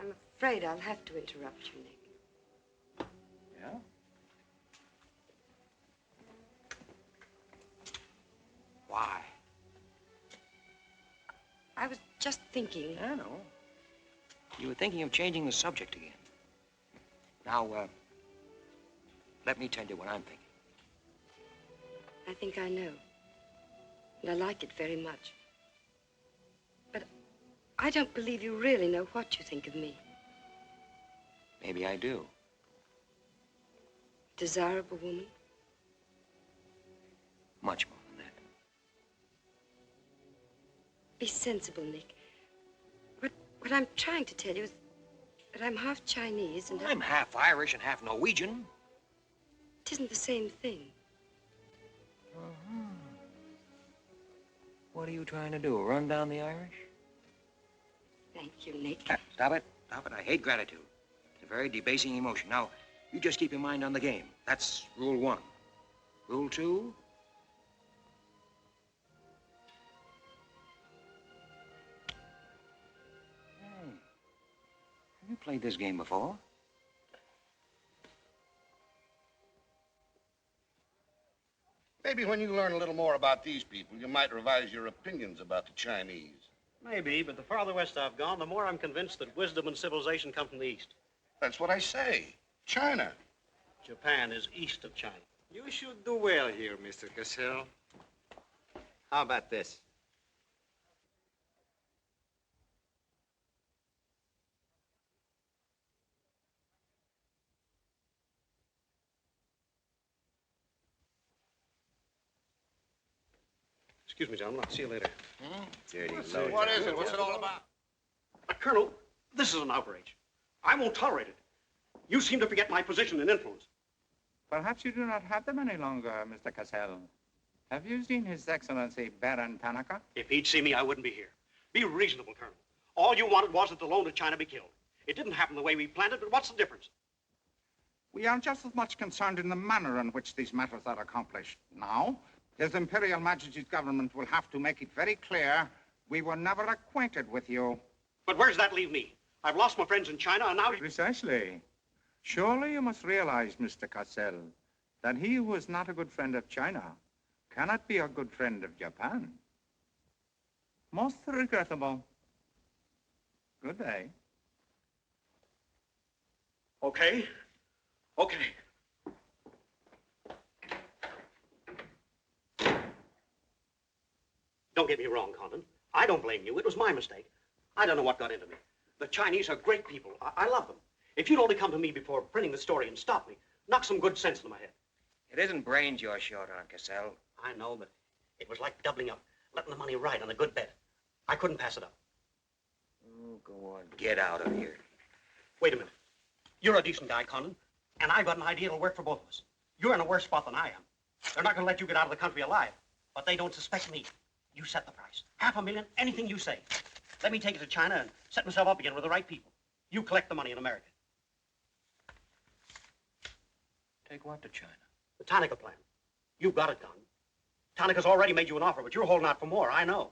I'm afraid I'll have to interrupt you, Nick. Yeah? Why? I was just thinking. I know. You were thinking of changing the subject again. Now, let me tell you what I'm thinking. I think I know. And I like it very much. But I don't believe you really know what you think of me. Maybe I do. Desirable woman? Much more than that. Be sensible, Nick. What I'm trying to tell you is that I'm half Chinese and I'm half Irish and half Norwegian. It isn't the same thing. Uh-huh. What are you trying to do, run down the Irish? Thank you, Nick. Stop it. Stop it. I hate gratitude. It's a very debasing emotion. Now, you just keep your mind on the game. That's rule 1. Rule 2? Have you played this game before? Maybe when you learn a little more about these people, you might revise your opinions about the Chinese. Maybe, but the farther west I've gone, the more I'm convinced that wisdom and civilization come from the east. That's what I say. China. Japan is east of China. You should do well here, Mr. Cassell. How about this? Excuse me, gentlemen. I'll see you later. Dirty load. What is it? What's it all about? Colonel, this is an outrage. I won't tolerate it. You seem to forget my position and influence. Perhaps you do not have them any longer, Mr. Cassell. Have you seen His Excellency Baron Tanaka? If he'd see me, I wouldn't be here. Be reasonable, Colonel. All you wanted was that the loan to China be killed. It didn't happen the way we planned it, but what's the difference? We are just as much concerned in the manner in which these matters are accomplished. Now, His Imperial Majesty's government will have to make it very clear we were never acquainted with you. But where does that leave me? I've lost my friends in China, and now... Precisely. Surely you must realize, Mr. Cassell, that he who is not a good friend of China cannot be a good friend of Japan. Most regrettable. Good day. Okay. Okay. Don't get me wrong, Condon. I don't blame you. It was my mistake. I don't know what got into me. The Chinese are great people. I love them. If you'd only come to me before printing the story and stop me, knock some good sense into my head. It isn't brains you're short on, Cassell. I know, but it was like doubling up, letting the money ride on a good bet. I couldn't pass it up. Oh, go on. Get out of here. Wait a minute. You're a decent guy, Condon, and I've got an idea that'll work for both of us. You're in a worse spot than I am. They're not going to let you get out of the country alive, but they don't suspect me. You set the price. $500,000, anything you say. Let me take it to China and set myself up again with the right people. You collect the money in America. Take what to China? The Tanaka plan. You've got it, Con. Tanaka's already made you an offer, but you're holding out for more, I know.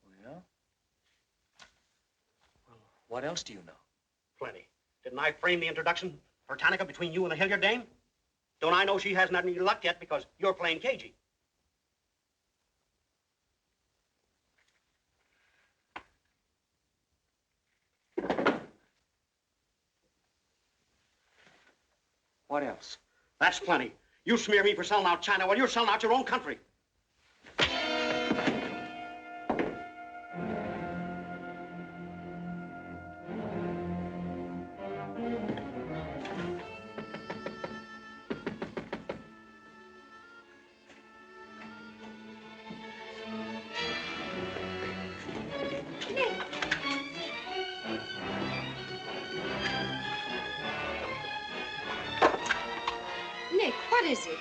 Oh, yeah? Well, what else do you know? Plenty. Didn't I frame the introduction for Tanaka between you and the Hilliard dame? Don't I know she hasn't had any luck yet because you're playing cagey? What else? That's plenty. You smear me for selling out China while you're selling out your own country. Nick, what is it?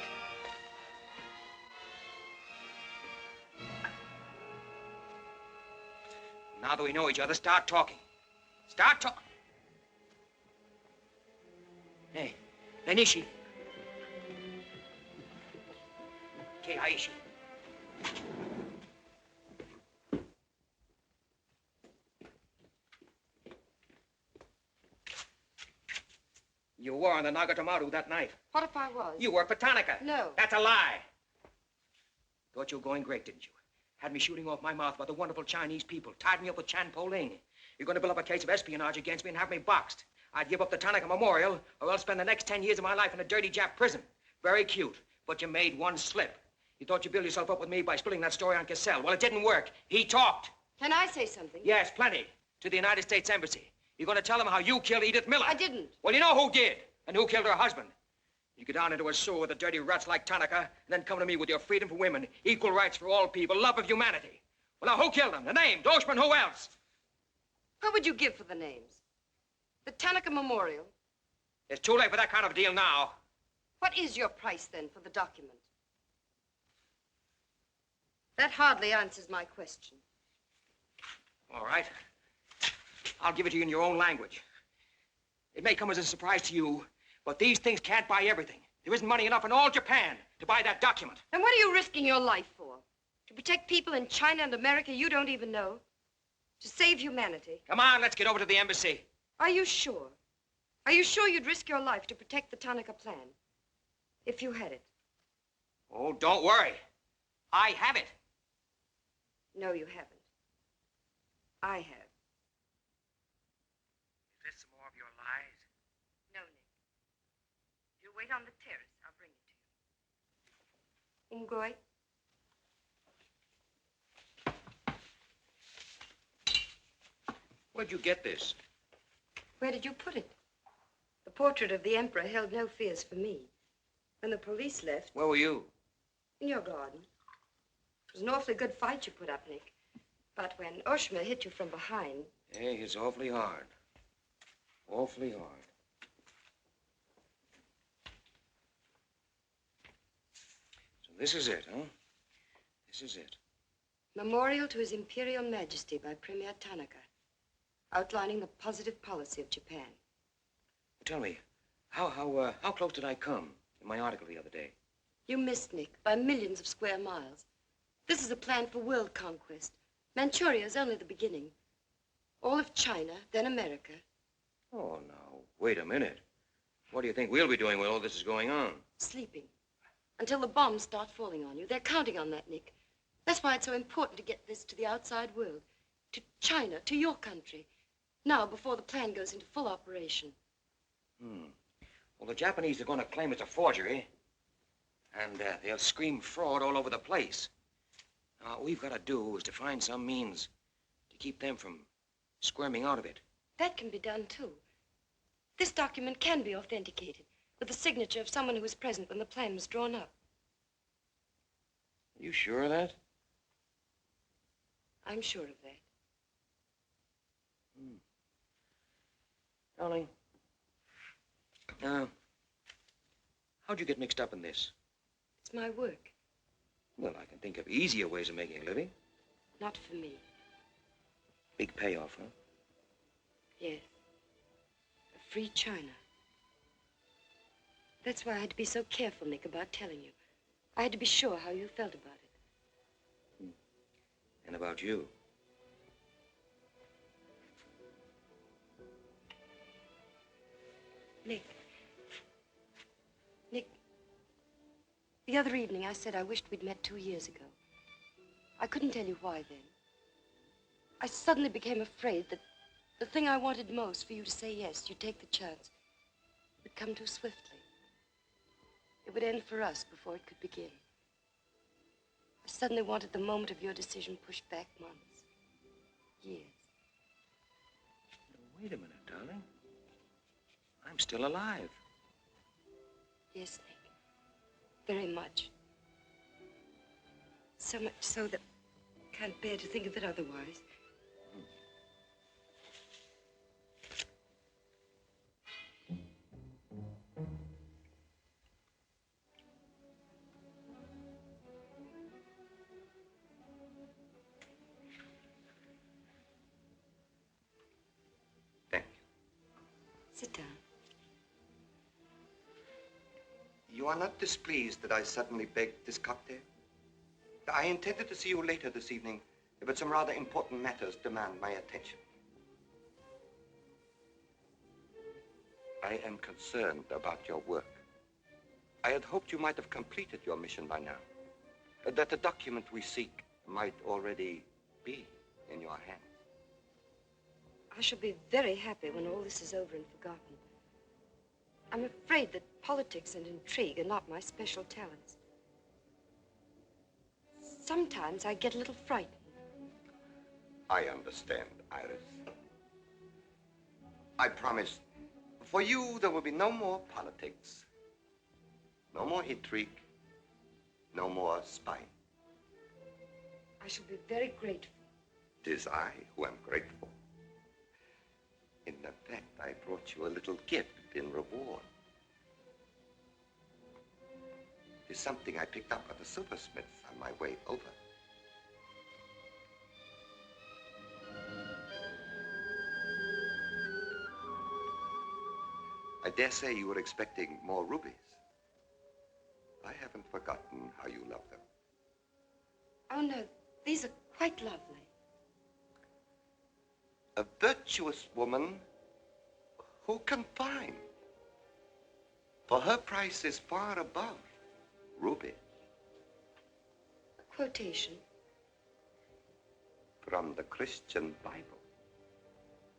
Now that we know each other, start talking. Start talking. Hey, Benishi. Keiaishi. You were on the Nagatomaru that night. What if I was? You worked for Tanaka. No. That's a lie. Thought you were going great, didn't you? Had me shooting off my mouth about the wonderful Chinese people, tied me up with Chan Po Ling. You're going to build up a case of espionage against me and have me boxed. I'd give up the Tanaka Memorial, or else spend the next 10 years of my life in a dirty Jap prison. Very cute, but you made one slip. You thought you'd build yourself up with me by spilling that story on Cassell. Well, it didn't work. He talked. Can I say something? Yes, plenty. To the United States Embassy. You're going to tell them how you killed Edith Miller. I didn't. Well, you know who did, and who killed her husband. You get down into a sewer with the dirty rats like Tanaka, and then come to me with your freedom for women, equal rights for all people, love of humanity. Well, now, who killed them? The name, Doshman, who else? What would you give for the names? The Tanaka Memorial. It's too late for that kind of deal now. What is your price, then, for the document? That hardly answers my question. All right. I'll give it to you in your own language. It may come as a surprise to you, but these things can't buy everything. There isn't money enough in all Japan to buy that document. And what are you risking your life for? To protect people in China and America you don't even know? To save humanity? Come on, let's get over to the embassy. Are you sure? Are you sure you'd risk your life to protect the Tanaka plan? If you had it? Oh, don't worry. I have it. No, you haven't. I have. Is this some more of your lies? No, Nick. You wait on the terrace. I'll bring it to you. Umgoy. Where'd you get this? Where did you put it? The portrait of the Emperor held no fears for me. When the police left... Where were you? In your garden. It was an awfully good fight you put up, Nick. But when Oshima hit you from behind... Hey, it's awfully hard. Awfully hard. So this is it, huh? This is it. Memorial to His Imperial Majesty by Premier Tanaka, outlining the positive policy of Japan. Tell me, how close did I come in my article the other day? You missed, Nick, by millions of square miles. This is a plan for world conquest. Manchuria is only the beginning. All of China, then America. Oh, now, wait a minute. What do you think we'll be doing while all this is going on? Sleeping. Until the bombs start falling on you. They're counting on that, Nick. That's why it's so important to get this to the outside world. To China, to your country. Now, before the plan goes into full operation. Well, the Japanese are going to claim it's a forgery. And they'll scream fraud all over the place. Now, all we've got to do is to find some means to keep them from squirming out of it. That can be done, too. This document can be authenticated with the signature of someone who was present when the plan was drawn up. Are you sure of that? I'm sure of that. Darling, how'd you get mixed up in this? It's my work. Well, I can think of easier ways of making a living. Not for me. Big payoff, huh? Yes. A free China. That's why I had to be so careful, Nick, about telling you. I had to be sure how you felt about it. And about you. Nick, the other evening I said I wished we'd met 2 years ago. I couldn't tell you why then. I suddenly became afraid that the thing I wanted most for you to say yes, you'd take the chance, would come too swiftly. It would end for us before it could begin. I suddenly wanted the moment of your decision pushed back months, years. Wait a minute, darling. I'm still alive. Yes, Nick. Very much. So much so that I can't bear to think of it otherwise. Sit down. You are not displeased that I suddenly begged this cocktail? I intended to see you later this evening, but some rather important matters demand my attention. I am concerned about your work. I had hoped you might have completed your mission by now, that the document we seek might already be in your hands. I shall be very happy when all this is over and forgotten. I'm afraid that politics and intrigue are not my special talents. Sometimes I get a little frightened. I understand, Iris. I promise, for you, there will be no more politics, no more intrigue, no more spying. I shall be very grateful. It is I who am grateful. In fact, I brought you a little gift in reward. It is something I picked up at the silversmith's on my way over. I dare say you were expecting more rubies. I haven't forgotten how you love them. Oh, no, these are quite lovely. A virtuous woman who can find. For her price is far above rubies. A quotation. From the Christian Bible.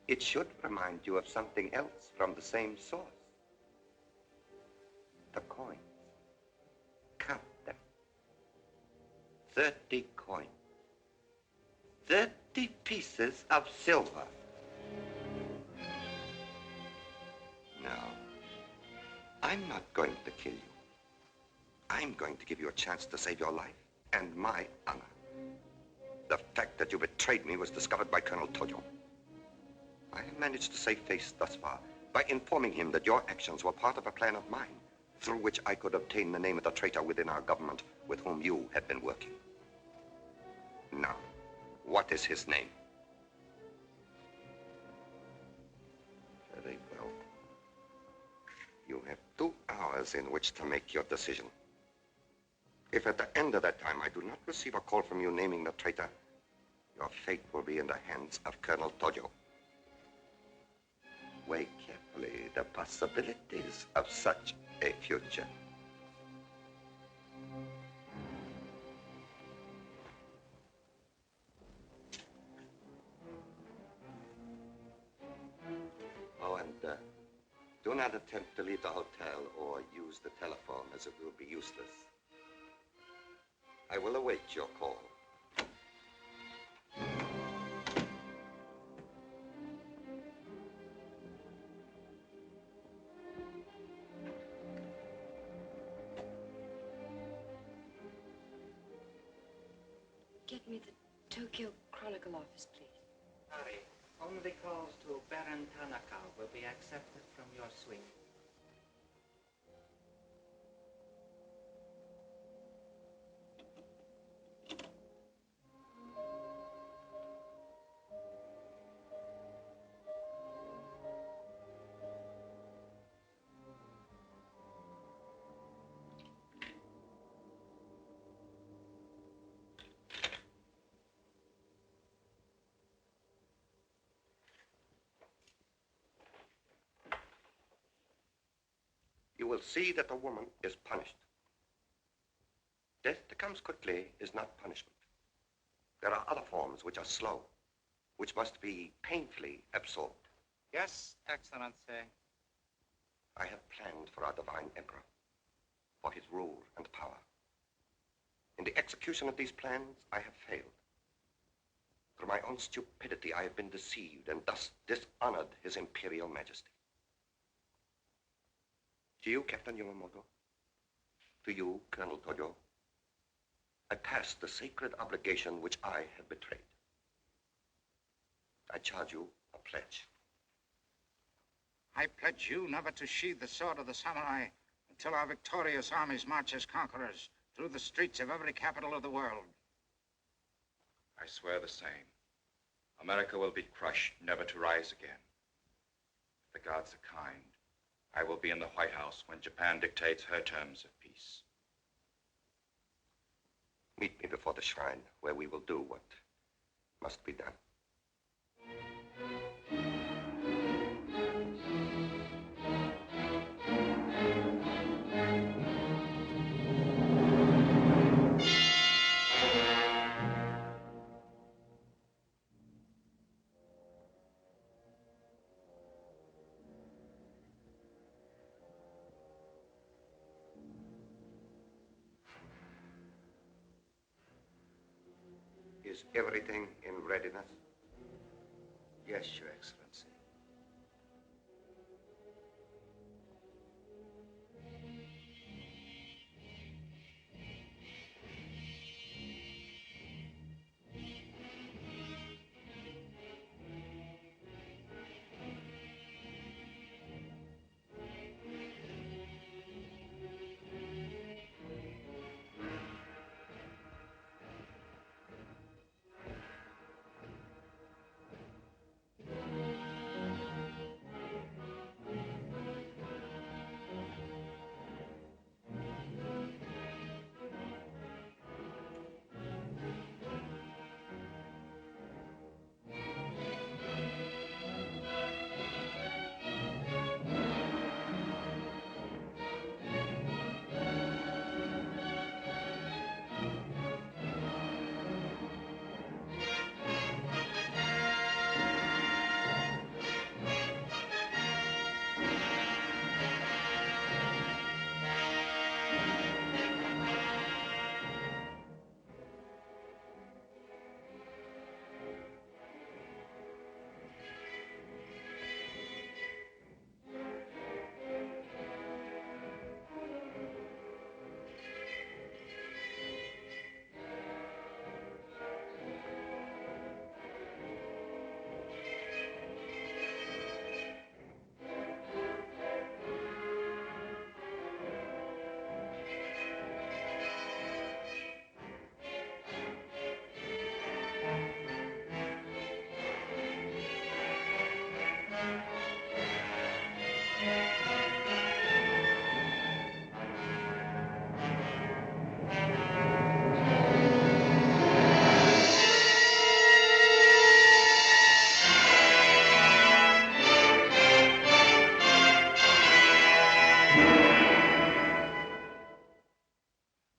It should remind you of something else from the same source. The coins. Count them. 30 coins. 30 pieces of silver. No. I'm not going to kill you. I'm going to give you a chance to save your life and my honor. The fact that you betrayed me was discovered by Colonel Tojo. I have managed to save face thus far by informing him that your actions were part of a plan of mine, through which I could obtain the name of the traitor within our government with whom you had been working. Now, what is his name? Very well. You have 2 hours in which to make your decision. If at the end of that time I do not receive a call from you naming the traitor, your fate will be in the hands of Colonel Tojo. Weigh carefully the possibilities of such a future. Oh, and do not attempt to leave the hotel or use the telephone, as it will be useless. I will await your call. Get me the Tokyo Chronicle office, please. Sorry, only calls to Baron Tanaka will be accepted from your suite. You will see that the woman is punished. Death that comes quickly is not punishment. There are other forms which are slow, which must be painfully absorbed. Yes, Excellency. I have planned for our divine emperor, for his rule and power. In the execution of these plans, I have failed. Through my own stupidity, I have been deceived and thus dishonored his imperial majesty. To you, Captain Yamamoto, to you, Colonel Tojo, I pass the sacred obligation which I have betrayed. I charge you a pledge. I pledge you never to sheathe the sword of the samurai until our victorious armies march as conquerors through the streets of every capital of the world. I swear the same. America will be crushed, never to rise again. If the gods are kind, I will be in the White House when Japan dictates her terms of peace. Meet me before the shrine, where we will do what must be done. Everything in readiness? Yes, Your Excellency.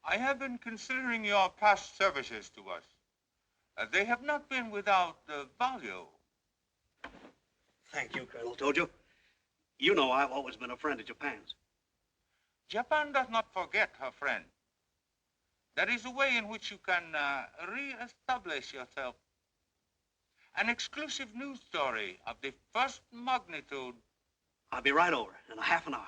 I have been considering your past services to us. They have not been without value. Thank you, Colonel Tojo. You know I've always been a friend of Japan's. Japan does not forget her friend. There is a way in which you can re-establish yourself. An exclusive news story of the first magnitude. I'll be right over in a half an hour.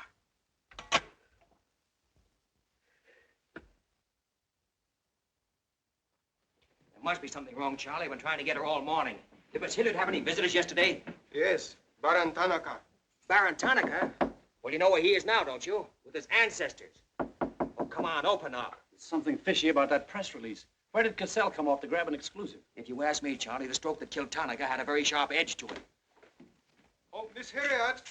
There must be something wrong, Charlie. I've been trying to get her all morning. Did Miss Hilliard have any visitors yesterday? Yes, Baron Tanaka. Baron Tanaka? Well, you know where he is now, don't you? With his ancestors. Oh, come on, open up. There's something fishy about that press release. Where did Cassell come off to grab an exclusive? If you ask me, Charlie, the stroke that killed Tanaka had a very sharp edge to it. Oh, Miss Hilliard.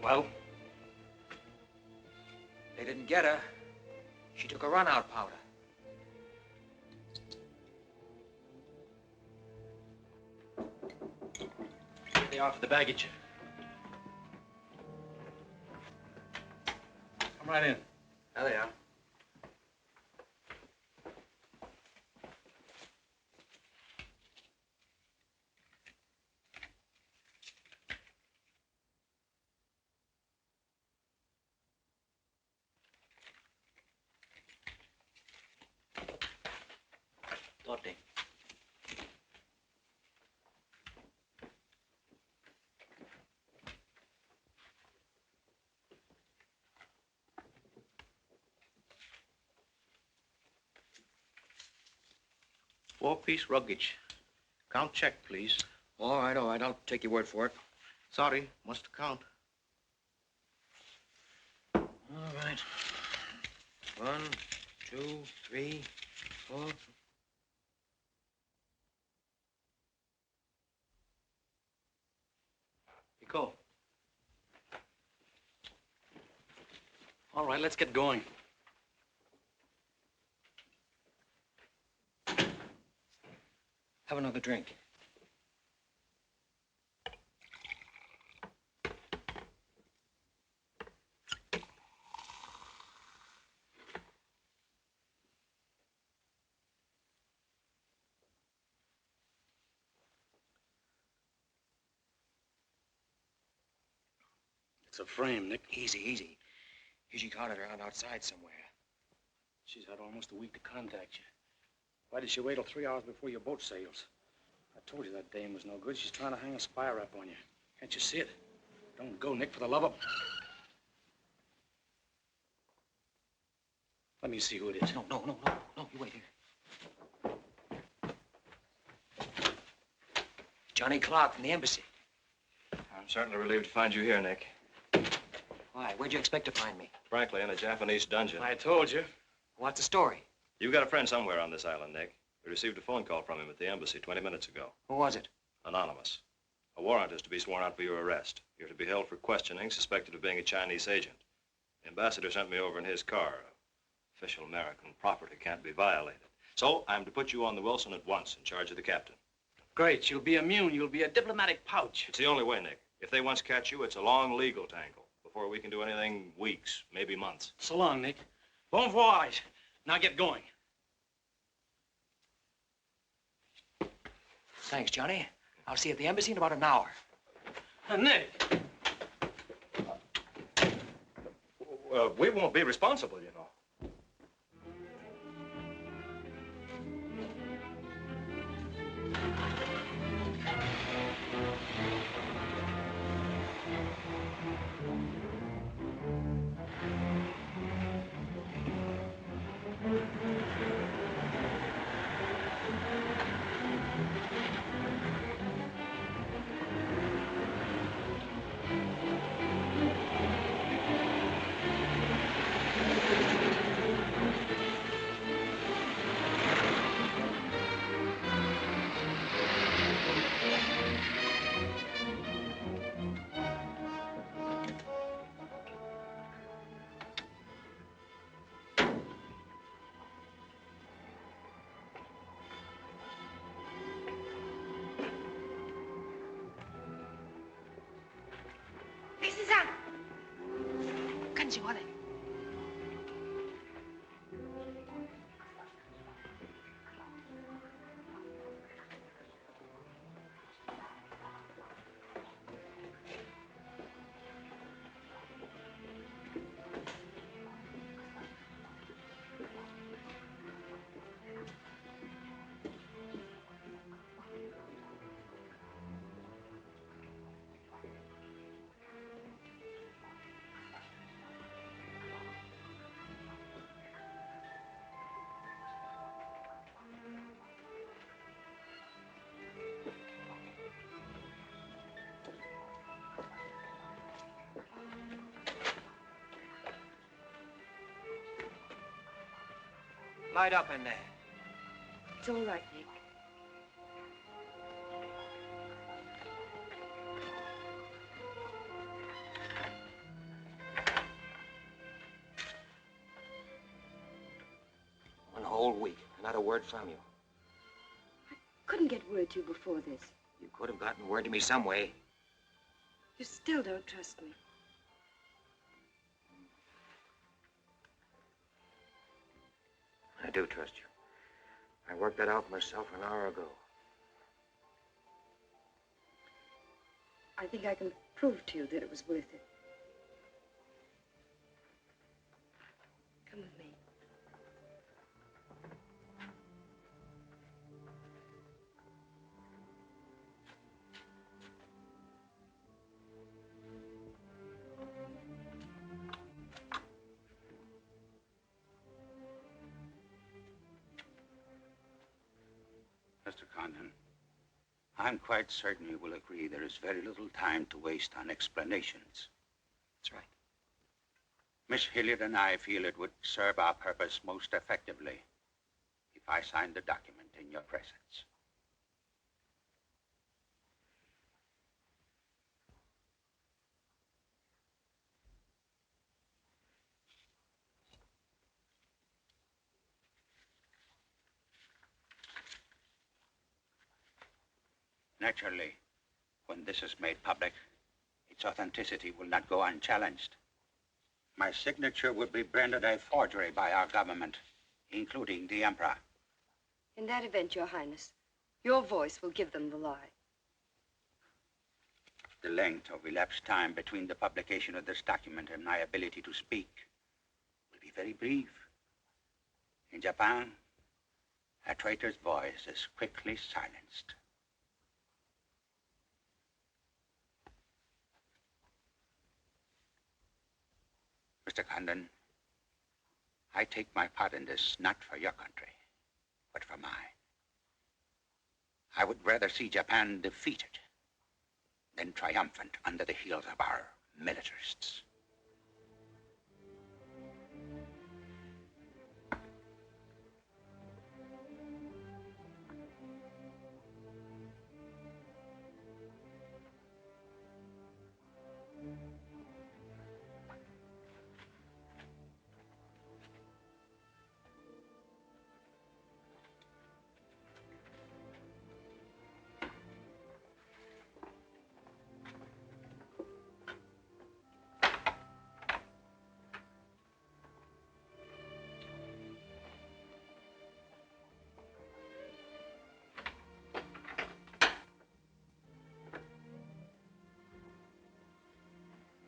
Well, they didn't get her. She took a run-out powder. They are for the baggage. Come right in. There they are. Torte. Four-piece luggage. Count check, please. All right, I'll take your word for it. Sorry, must count. All right. 1, 2, 3, 4. Go. All right, let's get going. another drink. It's a frame, Nick. Easy, easy. Usually caught it around outside somewhere. She's had almost a week to contact you. Why did she wait till 3 hours before your boat sails? I told you that dame was no good. She's trying to hang a spy rap on you. Can't you see it? Don't go, Nick, for the love of... Let me see who it is. No, you wait here. Johnny Clark from the embassy. I'm certainly relieved to find you here, Nick. Why? Where'd you expect to find me? Frankly, in a Japanese dungeon. I told you. What's the story? You've got a friend somewhere on this island, Nick. We received a phone call from him at the embassy 20 minutes ago. Who was it? Anonymous. A warrant is to be sworn out for your arrest. You're to be held for questioning, suspected of being a Chinese agent. The ambassador sent me over in his car. Official American property can't be violated. So I'm to put you on the Wilson at once in charge of the captain. Great. You'll be immune. You'll be a diplomatic pouch. It's the only way, Nick. If they once catch you, it's a long legal tangle. Before we can do anything, weeks, maybe months. So long, Nick. Bon voyage. Now get going. Thanks, Johnny. I'll see you at the embassy in about an hour. Nick! We won't be responsible, you know. Light up in there. It's all right, Nick. One whole week, not a word from you. Couldn't get word to you before this. You could have gotten word to me some way. You still don't trust me. I do trust you. I worked that out myself an hour ago. I think I can prove to you that it was worth it. Come with me. Mr. Condon, I'm quite certain you will agree there is very little time to waste on explanations. That's right. Miss Hilliard and I feel it would serve our purpose most effectively if I signed the document in your presence. Naturally, when this is made public, its authenticity will not go unchallenged. My signature would be branded a forgery by our government, including the Emperor. In that event, Your Highness, your voice will give them the lie. The length of elapsed time between the publication of this document and my ability to speak will be very brief. In Japan, a traitor's voice is quickly silenced. Mr. Condon, I take my part in this not for your country, but for mine. I would rather see Japan defeated than triumphant under the heels of our militarists.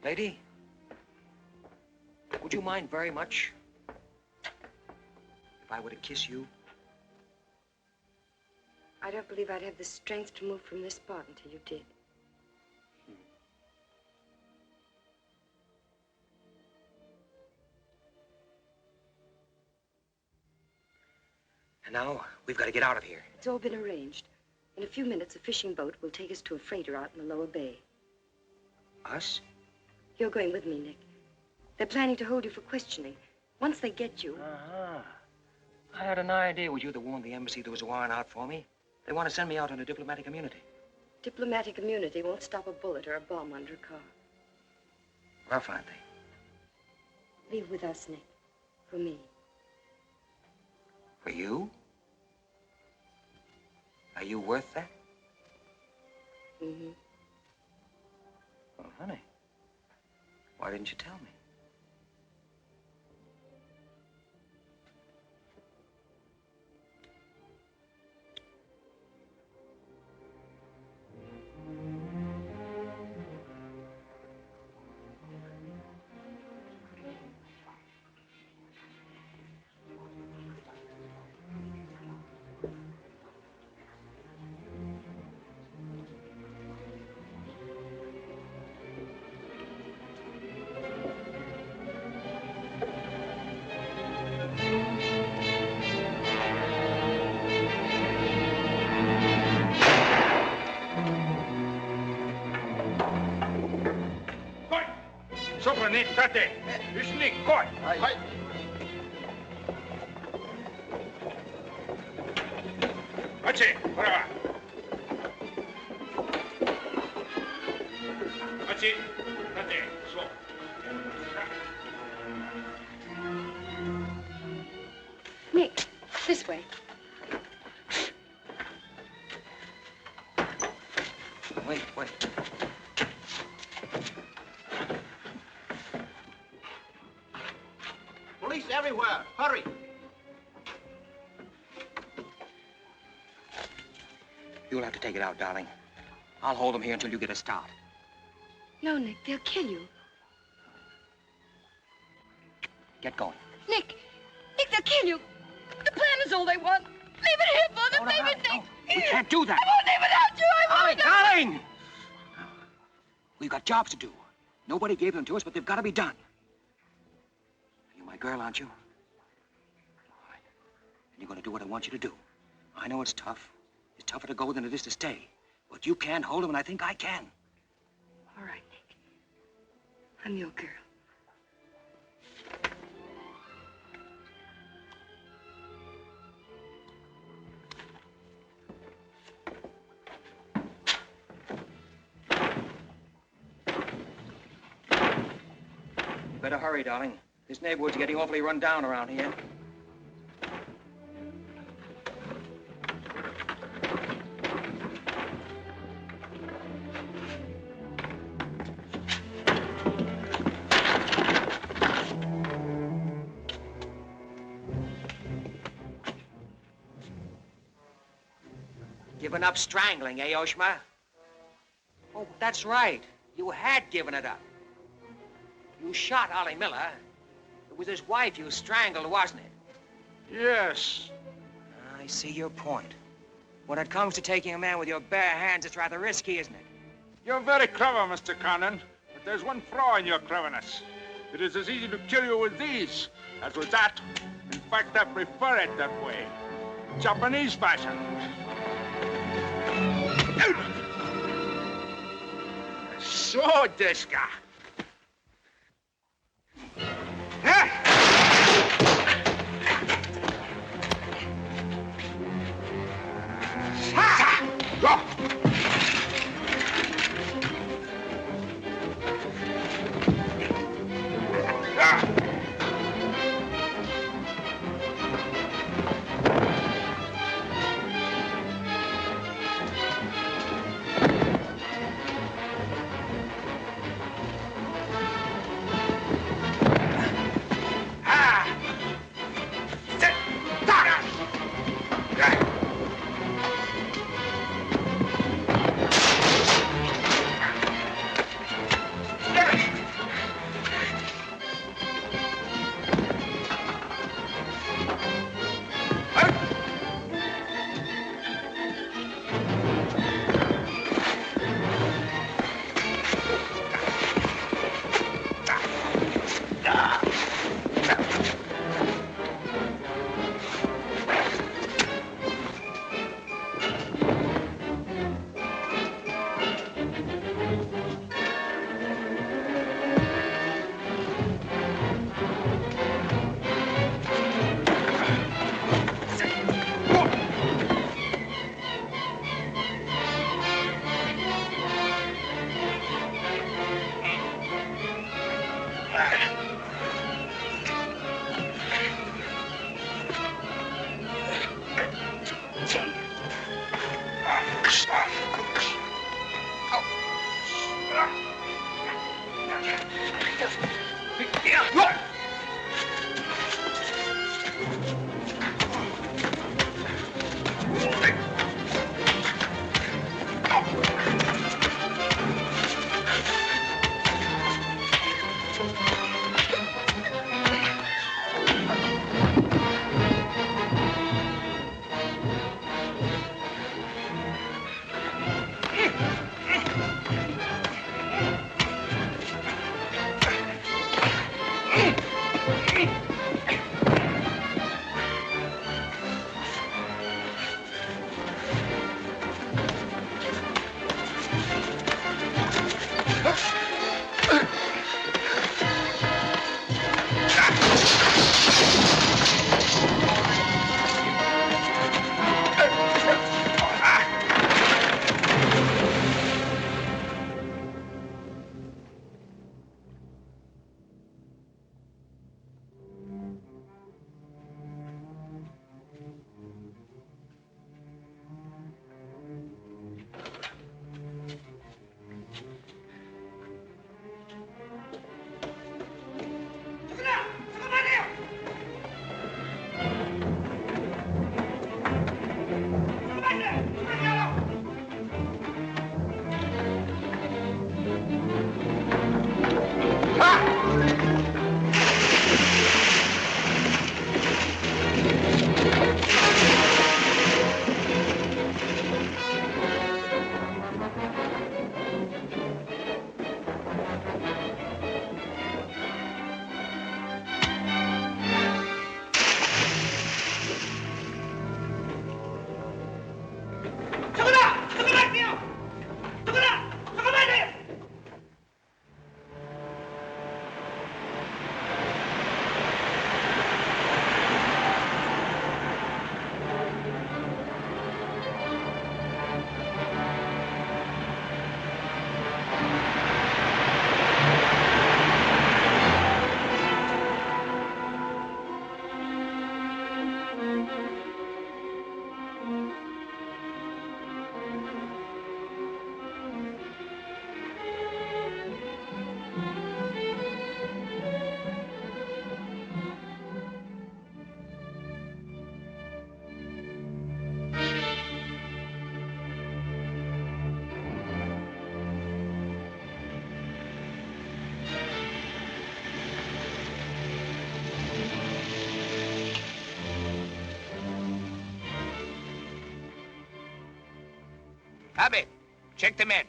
Lady, would you mind very much if I were to kiss you? I don't believe I'd have the strength to move from this spot until you did. And now, we've got to get out of here. It's all been arranged. In a few minutes, a fishing boat will take us to a freighter out in the lower bay. Us? You're going with me, Nick. They're planning to hold you for questioning. Once they get you... Uh-huh. I had an idea it was you that warned the embassy there was a warrant out for me. They want to send me out on a diplomatic immunity. Diplomatic immunity won't stop a bullet or a bomb under a car. Rough, aren't they? Leave with us, Nick. For me. For you? Are you worth that? Mm-hmm. Oh, honey. Why didn't you tell me? State! Lyssning, kort! Hej! अच्छे, बराबर! अच्छे, अच्छे, slow. Nick, this way. Wait. Police everywhere. Hurry. You'll have to take it out, darling. I'll hold them here until you get a start. No, Nick, they'll kill you. Get going. Nick, they'll kill you. The plan is all they want. Leave it here, Father. Leave it, Nick. We can't do that. I won't leave without you. I won't. Darling! We've got jobs to do. Nobody gave them to us, but they've got to be done. You're my girl, aren't you? All right. And you're going to do what I want you to do. I know it's tough. It's tougher to go than it is to stay. But you can hold them, and I think I can. All right, Nick. I'm your girl. Better hurry, darling. This neighborhood's getting awfully run down around here. given up strangling, eh, Oshma? Oh, that's right. You had given it up. You shot Ollie Miller. It was his wife you strangled, wasn't it? Yes. I see your point. When it comes to taking a man with your bare hands, it's rather risky, isn't it? You're very clever, Mr. Condon, but there's one flaw in your cleverness. It is as easy to kill you with these as with that. In fact, I prefer it that way. Japanese fashion. So, Deska. Go! Abe, check the men.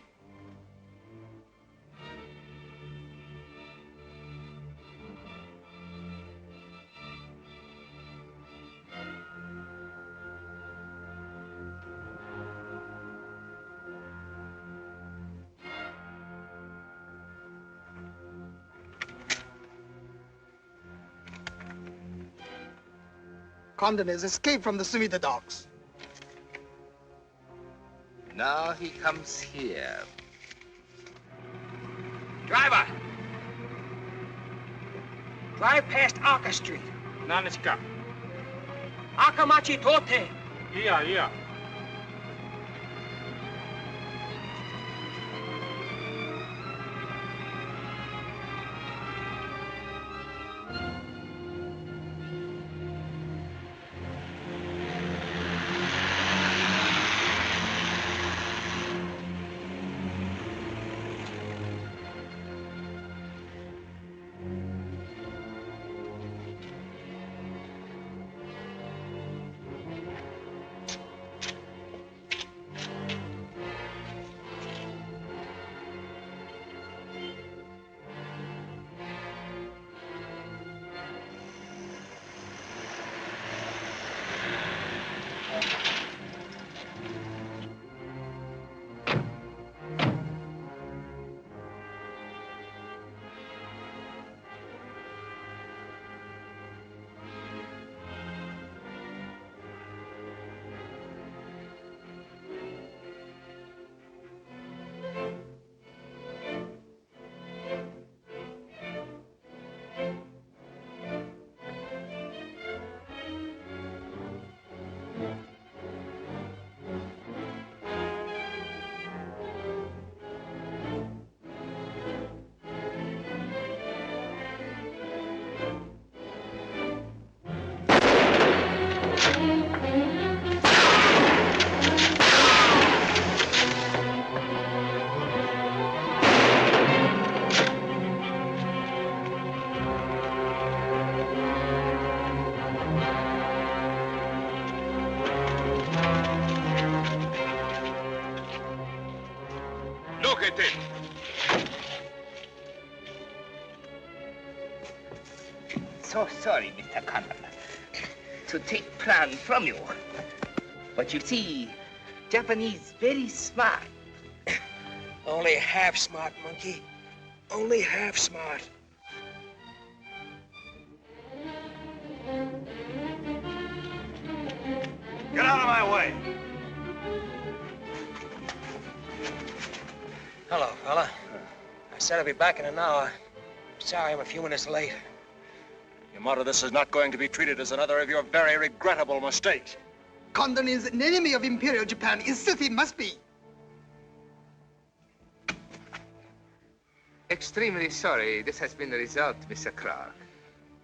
Condon has escaped from the Sumida docks. Now he comes here. Driver! Drive past Arca Street. Nanishka. Akamachi Tote. Yeah. So sorry, Mr. Condon, to take plan from you. But you see, Japanese very smart. Only half smart, monkey. Only half smart. Get out of my way. Hello, fella. I said I'd be back in an hour. Sorry I'm a few minutes late. Yamato, this is not going to be treated as another of your very regrettable mistakes. Condon is an enemy of Imperial Japan. Insist he must be. Extremely sorry this has been the result, Mr. Clark.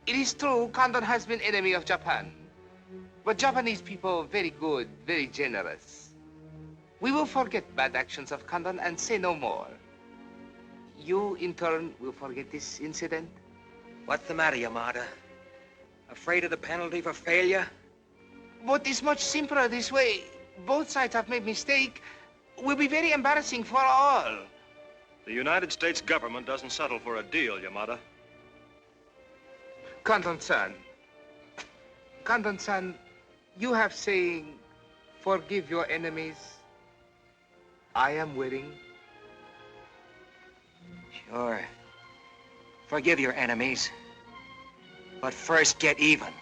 It is true, Condon has been enemy of Japan. But Japanese people very good, very generous. We will forget bad actions of Condon and say no more. You, in turn, will forget this incident? What's the matter, Yamada? Afraid of the penalty for failure? But it's much simpler this way. Both sides have made mistake. Will be very embarrassing for all. The United States government doesn't settle for a deal, Yamada. Condon-san, you have saying, forgive your enemies. I am willing. Sure. Forgive your enemies. But first get even.